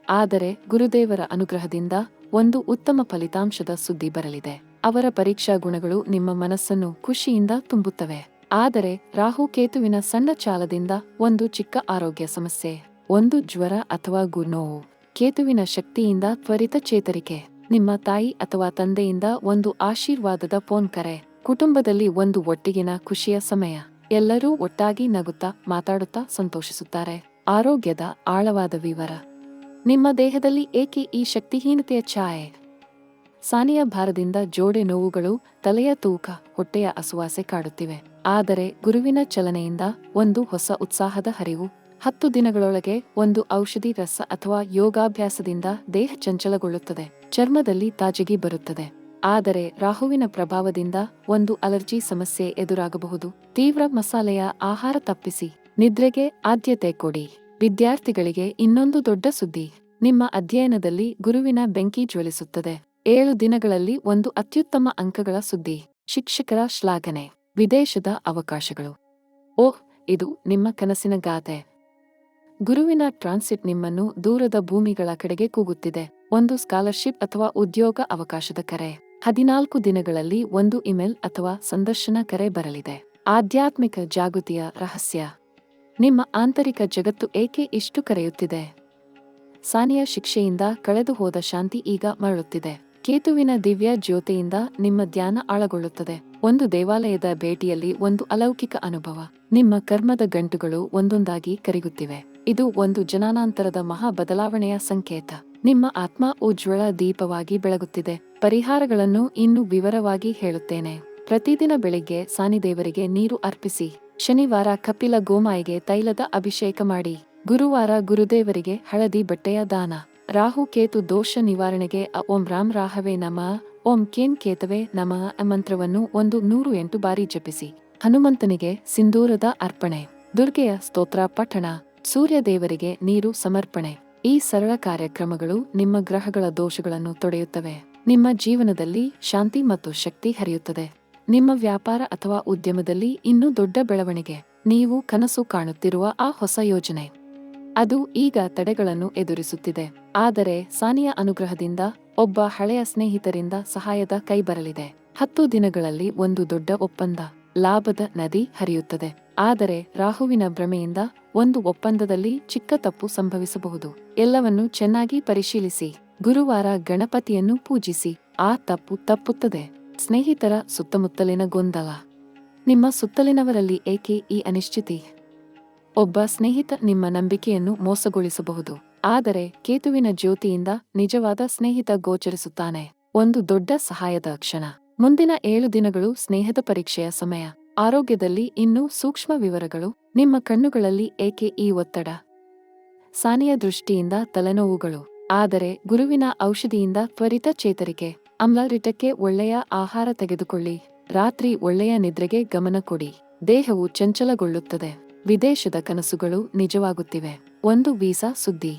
ಆದರೆ ಗುರುದೇವರ ಅನುಗ್ರಹದಿಂದ ಒಂದು ಉತ್ತಮ ಫಲಿತಾಂಶದ ಸುದ್ದಿ ಬರಲಿದೆ. ಅವರ ಪರೀಕ್ಷಾ ಗುಣಗಳು ನಿಮ್ಮ ಮನಸ್ಸನ್ನು ಖುಷಿಯಿಂದ ತುಂಬುತ್ತವೆ. ಆದರೆ ರಾಹುಕೇತುವಿನ ಸಣ್ಣ ಚಾಲದಿಂದ ಒಂದು ಚಿಕ್ಕ ಆರೋಗ್ಯ ಸಮಸ್ಯೆ, ಒಂದು ಜ್ವರ ಅಥವಾ ನೋವು. ಕೇತುವಿನ ಶಕ್ತಿಯಿಂದ ತ್ವರಿತ ಚೇತರಿಕೆ. ನಿಮ್ಮ ತಾಯಿ ಅಥವಾ ತಂದೆಯಿಂದ ಒಂದು ಆಶೀರ್ವಾದದ ಫೋನ್ ಕರೆ. ಕುಟುಂಬದಲ್ಲಿ ಒಂದು ಒಟ್ಟಿಗಿನ ಖುಷಿಯ ಸಮಯ. ಎಲ್ಲರೂ ಒಟ್ಟಾಗಿ ನಗುತ್ತಾ ಮಾತಾಡುತ್ತಾ ಸಂತೋಷಿಸುತ್ತಾರೆ. ಆರೋಗ್ಯದ ಆಳವಾದ ವಿವರ. ನಿಮ್ಮ ದೇಹದಲ್ಲಿ ಏಕೆ ಈ ಶಕ್ತಿಹೀನತೆಯ ಛಾಯೆ? ಸಾನಿಯ ಭಾರದಿಂದ ಜೋಡೆ ನೋವುಗಳು, ತಲೆಯ ತೂಕ, ಹೊಟ್ಟೆಯ ಅಸುವಾಸೆ ಕಾಡುತ್ತಿವೆ. ಆದರೆ ಗುರುವಿನ ಚಲನೆಯಿಂದ ಒಂದು ಹೊಸ ಉತ್ಸಾಹದ ಹರಿವು. 10 ದಿನಗಳೊಳಗೆ ಒಂದು ಔಷಧಿ ರಸ ಅಥವಾ ಯೋಗಾಭ್ಯಾಸದಿಂದ ದೇಹ ಚಂಚಲಗೊಳ್ಳುತ್ತದೆ. ಚರ್ಮದಲ್ಲಿ ತಾಜಗಿ ಬರುತ್ತದೆ. ಆದರೆ ರಾಹುವಿನ ಪ್ರಭಾವದಿಂದ ಒಂದು ಅಲರ್ಜಿ ಸಮಸ್ಯೆ ಎದುರಾಗಬಹುದು. ತೀವ್ರ ಮಸಾಲೆಯ ಆಹಾರ ತಪ್ಪಿಸಿ. ನಿದ್ರೆಗೆ ಆದ್ಯತೆ ಕೊಡಿ. ವಿದ್ಯಾರ್ಥಿಗಳಿಗೆ ಇನ್ನೊಂದು ದೊಡ್ಡ ಸುದ್ದಿ. ನಿಮ್ಮ ಅಧ್ಯಯನದಲ್ಲಿ ಗುರುವಿನ ಬೆಂಕಿ ಜ್ವಲಿಸುತ್ತದೆ. 7 ದಿನಗಳಲ್ಲಿ ಒಂದು ಅತ್ಯುತ್ತಮ ಅಂಕಗಳ ಸುದ್ದಿ. ಶಿಕ್ಷಕರ ಶ್ಲಾಘನೆ. ವಿದೇಶದ ಅವಕಾಶಗಳು. ಓಹ್, ಇದು ನಿಮ್ಮ ಕನಸಿನ ಗಾಥೆ. ಗುರುವಿನ ಟ್ರಾನ್ಸಿಟ್ ನಿಮ್ಮನ್ನು ದೂರದ ಭೂಮಿಗಳ ಕಡೆಗೆ ಕೂಗುತ್ತಿದೆ. ಒಂದು ಸ್ಕಾಲರ್ಶಿಪ್ ಅಥವಾ ಉದ್ಯೋಗ ಅವಕಾಶದ ಕರೆ. 14 ದಿನಗಳಲ್ಲಿ ಒಂದು ಇಮೇಲ್ ಅಥವಾ ಸಂದರ್ಶನ ಕರೆ ಬರಲಿದೆ. ಆಧ್ಯಾತ್ಮಿಕ ಜಾಗೃತಿಯ ರಹಸ್ಯ. ನಿಮ್ಮ ಆಂತರಿಕ ಜಗತ್ತು ಏಕೆ ಇಷ್ಟು ಕರೆಯುತ್ತಿದೆ? ಸಾನಿಯ ಶಿಕ್ಷೆಯಿಂದ ಕಳೆದು ಹೋದ ಶಾಂತಿ ಈಗ ಮರಳುತ್ತಿದೆ. ಕೇತುವಿನ ದಿವ್ಯ ಜ್ಯೋತಿಯಿಂದ ನಿಮ್ಮ ಧ್ಯಾನ ಆಳಗೊಳ್ಳುತ್ತದೆ. ಒಂದು ದೇವಾಲಯದ ಭೇಟಿಯಲ್ಲಿ ಒಂದು ಅಲೌಕಿಕ ಅನುಭವ. ನಿಮ್ಮ ಕರ್ಮದ ಗಂಟುಗಳು ಒಂದೊಂದಾಗಿ ಕರಗುತ್ತಿವೆ. ಇದು ಒಂದು ಜನಾನಂತರದ ಮಹಾ ಬದಲಾವಣೆಯ ಸಂಕೇತ. ನಿಮ್ಮ ಆತ್ಮ ಉಜ್ವಲ ದೀಪವಾಗಿ ಬೆಳಗುತ್ತಿದೆ. ಪರಿಹಾರಗಳನ್ನು ಇನ್ನೂ ವಿವರವಾಗಿ ಹೇಳುತ್ತೇನೆ. ಪ್ರತಿದಿನ ಬೆಳಿಗ್ಗೆ ಸಾನಿದೇವರಿಗೆ ನೀರು ಅರ್ಪಿಸಿ. ಶನಿವಾರ ಕಪಿಲ ಗೋಮಾಯಿಗೆ ತೈಲದ ಅಭಿಷೇಕ ಮಾಡಿ. ಗುರುವಾರ ಗುರುದೇವರಿಗೆ ಹಳದಿ ಬಟ್ಟೆಯ ದಾನ. ರಾಹು ಕೇತು ದೋಷ ನಿವಾರಣೆಗೆ ಓಂ ರಾಮ್ ರಾಹವೇ ನಮಃ, ಓಂ ಕೇನ್ ಕೇತವೇ ನಮಃ ಮಂತ್ರವನ್ನು 108 ಬಾರಿ ಜಪಿಸಿ. ಹನುಮಂತನಿಗೆ ಸಿಂಧೂರದ ಅರ್ಪಣೆ. ದುರ್ಗೆಯ ಸ್ತೋತ್ರ ಪಠಣ. ಸೂರ್ಯದೇವರಿಗೆ ನೀರು ಸಮರ್ಪಣೆ. ಈ ಸರಳ ಕಾರ್ಯಕ್ರಮಗಳು ನಿಮ್ಮ ಗ್ರಹಗಳ ದೋಷಗಳನ್ನು ತೊಡೆಯುತ್ತವೆ. ನಿಮ್ಮ ಜೀವನದಲ್ಲಿ ಶಾಂತಿ ಮತ್ತು ಶಕ್ತಿ ಹರಿಯುತ್ತದೆ. ನಿಮ್ಮ ವ್ಯಾಪಾರ ಅಥವಾ ಉದ್ಯಮದಲ್ಲಿ ಇನ್ನೂ ದೊಡ್ಡ ಬೆಳವಣಿಗೆ. ನೀವು ಕನಸು ಕಾಣುತ್ತಿರುವ ಆ ಹೊಸ ಯೋಜನೆ, ಅದು ಈಗ ತಡೆಗಳನ್ನು ಎದುರಿಸುತ್ತಿದೆ. ಆದರೆ ಸಾನಿಯ ಅನುಗ್ರಹದಿಂದ ಒಬ್ಬ ಹಳೆಯ ಸ್ನೇಹಿತರಿಂದ ಸಹಾಯದ ಕೈ ಬರಲಿದೆ. 10 ದಿನಗಳಲ್ಲಿ ಒಂದು ದೊಡ್ಡ ಒಪ್ಪಂದ. ಲಾಭದ ನದಿ ಹರಿಯುತ್ತದೆ. ಆದರೆ ರಾಹುವಿನ ಭ್ರಮೆಯಿಂದ ಒಂದು ಒಪ್ಪಂದದಲ್ಲಿ ಚಿಕ್ಕ ತಪ್ಪು ಸಂಭವಿಸಬಹುದು. ಎಲ್ಲವನ್ನೂ ಚೆನ್ನಾಗಿ ಪರಿಶೀಲಿಸಿ. ಗುರುವಾರ ಗಣಪತಿಯನ್ನು ಪೂಜಿಸಿ. ಆ ತಪ್ಪು ತಪ್ಪುತ್ತದೆ. ಸ್ನೇಹಿತರ ಸುತ್ತಮುತ್ತಲಿನ ಗೊಂದಲ. ನಿಮ್ಮ ಸುತ್ತಲಿನವರಲ್ಲಿ ಏಕೆ ಈ ಅನಿಶ್ಚಿತಿ? ಒಬ್ಬ ಸ್ನೇಹಿತ ನಿಮ್ಮ ನಂಬಿಕೆಯನ್ನು ಮೋಸಗೊಳಿಸಬಹುದು. ಆದರೆ ಕೇತುವಿನ ಜ್ಯೋತಿಯಿಂದ ನಿಜವಾದ ಸ್ನೇಹಿತ ಗೋಚರಿಸುತ್ತಾನೆ. ಒಂದು ದೊಡ್ಡ ಸಹಾಯದ ಕ್ಷಣ. ಮುಂದಿನ 7 ದಿನಗಳು ಸ್ನೇಹದ ಪರೀಕ್ಷೆಯ ಸಮಯ. ಆರೋಗ್ಯದಲ್ಲಿ ಇನ್ನೂ ಸೂಕ್ಷ್ಮ ವಿವರಗಳು. ನಿಮ್ಮ ಕಣ್ಣುಗಳಲ್ಲಿ ಏಕೆ ಈ ಒತ್ತಡ? ಸಾನಿಯ ದೃಷ್ಟಿಯಿಂದ ತಲೆನೋವುಗಳು. ಆದರೆ ಗುರುವಿನ ಔಷಧಿಯಿಂದ ತ್ವರಿತ ಚೇತರಿಕೆ. ಆಮ್ಲರಿಟಕ್ಕೆ ಒಳ್ಳೆಯ ಆಹಾರ ತೆಗೆದುಕೊಳ್ಳಿ. ರಾತ್ರಿ ಒಳ್ಳೆಯ ನಿದ್ರೆಗೆ ಗಮನ ಕೊಡಿ. ದೇಹವು ಚಂಚಲಗೊಳ್ಳುತ್ತದೆ. ವಿದೇಶದ ಕನಸುಗಳು ನಿಜವಾಗುತ್ತಿವೆ. ಒಂದು ವೀಸಾ ಸುದ್ದಿ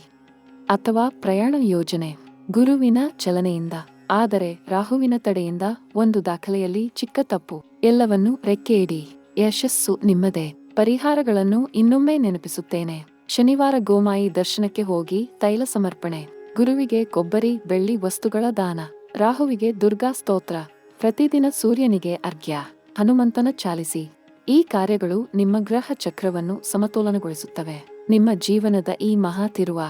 ಅಥವಾ ಪ್ರಯಾಣ ಯೋಜನೆ. ಗುರುವಿನ ಚಲನೆಯಿಂದ. ಆದರೆ ರಾಹುವಿನ ತಡೆಯಿಂದ ಒಂದು ದಾಖಲೆಯಲ್ಲಿ ಚಿಕ್ಕ ತಪ್ಪು. ಎಲ್ಲವನ್ನೂ ರೆಕ್ಕೆಯಿಡಿ. ಯಶಸ್ಸು ನಿಮ್ಮದೇ. ಪರಿಹಾರಗಳನ್ನು ಇನ್ನೊಮ್ಮೆ ನೆನಪಿಸುತ್ತೇನೆ. ಶನಿವಾರ ಗೋಮಾಯಿ ದರ್ಶನಕ್ಕೆ ಹೋಗಿ ತೈಲ ಸಮರ್ಪಣೆ. ಗುರುವಿಗೆ ಕೊಬ್ಬರಿ ಬೆಳ್ಳಿ ವಸ್ತುಗಳ ದಾನ, ರಾಹುವಿಗೆ ದುರ್ಗಾ ಸ್ತೋತ್ರ, ಪ್ರತಿದಿನ ಸೂರ್ಯನಿಗೆ ಅರ್ಘ್ಯ, ಹನುಮಂತನ ಚಾಲಿಸಿ. ಈ ಕಾರ್ಯಗಳು ನಿಮ್ಮ ಗ್ರಹ ಚಕ್ರವನ್ನು ಸಮತೋಲನಗೊಳಿಸುತ್ತವೆ. ನಿಮ್ಮ ಜೀವನದ ಈ ಮಹಾ ತಿರುವ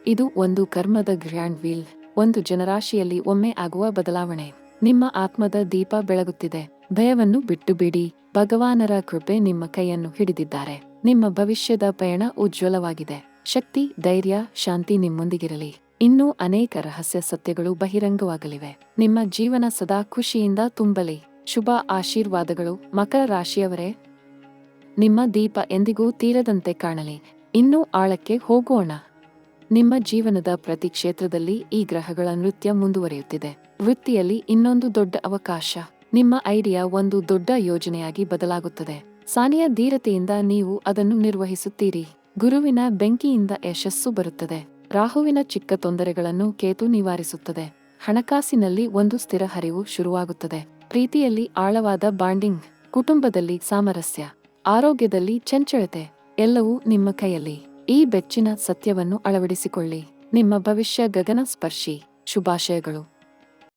ಇದು ಒಂದು ಕರ್ಮದ ಗ್ರ್ಯಾಂಡ್ ವೀಲ್, ಒಂದು ಜನರಾಶಿಯಲ್ಲಿ ಒಮ್ಮೆ ಆಗುವ ಬದಲಾವಣೆ. ನಿಮ್ಮ ಆತ್ಮದ ದೀಪ ಬೆಳಗುತ್ತಿದೆ. ಭಯವನ್ನು ಬಿಟ್ಟು ಬಿಡಿ, ಭಗವಾನರ ಕೃಪೆ ನಿಮ್ಮ ಕೈಯನ್ನು ಹಿಡಿದಿದ್ದಾರೆ. ನಿಮ್ಮ ಭವಿಷ್ಯದ ಪಯಣ ಉಜ್ವಲವಾಗಿದೆ. ಶಕ್ತಿ, ಧೈರ್ಯ, ಶಾಂತಿ ನಿಮ್ಮೊಂದಿಗಿರಲಿ. ಇನ್ನೂ ಅನೇಕ ರಹಸ್ಯ ಸತ್ಯಗಳು ಬಹಿರಂಗವಾಗಲಿವೆ. ನಿಮ್ಮ ಜೀವನ ಸದಾ ಖುಷಿಯಿಂದ ತುಂಬಲಿ. ಶುಭ ಆಶೀರ್ವಾದಗಳು. ಮಕರ ರಾಶಿಯವರೇ, ನಿಮ್ಮ ದೀಪ ಎಂದಿಗೂ ತೀರದಂತೆ ಕಾಣಲಿ. ಇನ್ನೂ ಆಳಕ್ಕೆ ಹೋಗೋಣ. ನಿಮ್ಮ ಜೀವನದ ಪ್ರತಿ ಕ್ಷೇತ್ರದಲ್ಲಿ ಈ ಗ್ರಹಗಳ ನೃತ್ಯ ಮುಂದುವರಿಯುತ್ತಿದೆ. ವೃತ್ತಿಯಲ್ಲಿ ಇನ್ನೊಂದು ದೊಡ್ಡ ಅವಕಾಶ. ನಿಮ್ಮ ಐಡಿಯಾ ಒಂದು ದೊಡ್ಡ ಯೋಜನೆಯಾಗಿ ಬದಲಾಗುತ್ತದೆ. ಸಾನಿಯ ಧೀರತೆಯಿಂದ ನೀವು ಅದನ್ನು ನಿರ್ವಹಿಸುತ್ತೀರಿ. ಗುರುವಿನ ಬೆಂಕಿಯಿಂದ ಯಶಸ್ಸು ಬರುತ್ತದೆ. ರಾಹುವಿನ ಚಿಕ್ಕ ತೊಂದರೆಗಳನ್ನು ಕೇತು ನಿವಾರಿಸುತ್ತದೆ. ಹಣಕಾಸಿನಲ್ಲಿ ಒಂದು ಸ್ಥಿರ ಹರಿವು ಶುರುವಾಗುತ್ತದೆ. ಪ್ರೀತಿಯಲ್ಲಿ ಆಳವಾದ ಬಾಂಡಿಂಗ್, ಕುಟುಂಬದಲ್ಲಿ ಸಾಮರಸ್ಯ, ಆರೋಗ್ಯದಲ್ಲಿ ಚಂಚಲತೆ, ಎಲ್ಲವೂ ನಿಮ್ಮ ಕೈಯಲ್ಲಿ. ಈ ಬೆಚ್ಚಿನ ಸತ್ಯವನ್ನು ಅಳವಡಿಸಿಕೊಳ್ಳಿ. ನಿಮ್ಮ ಭವಿಷ್ಯ ಗಗನ ಸ್ಪರ್ಶಿ. ಶುಭಾಶಯಗಳು.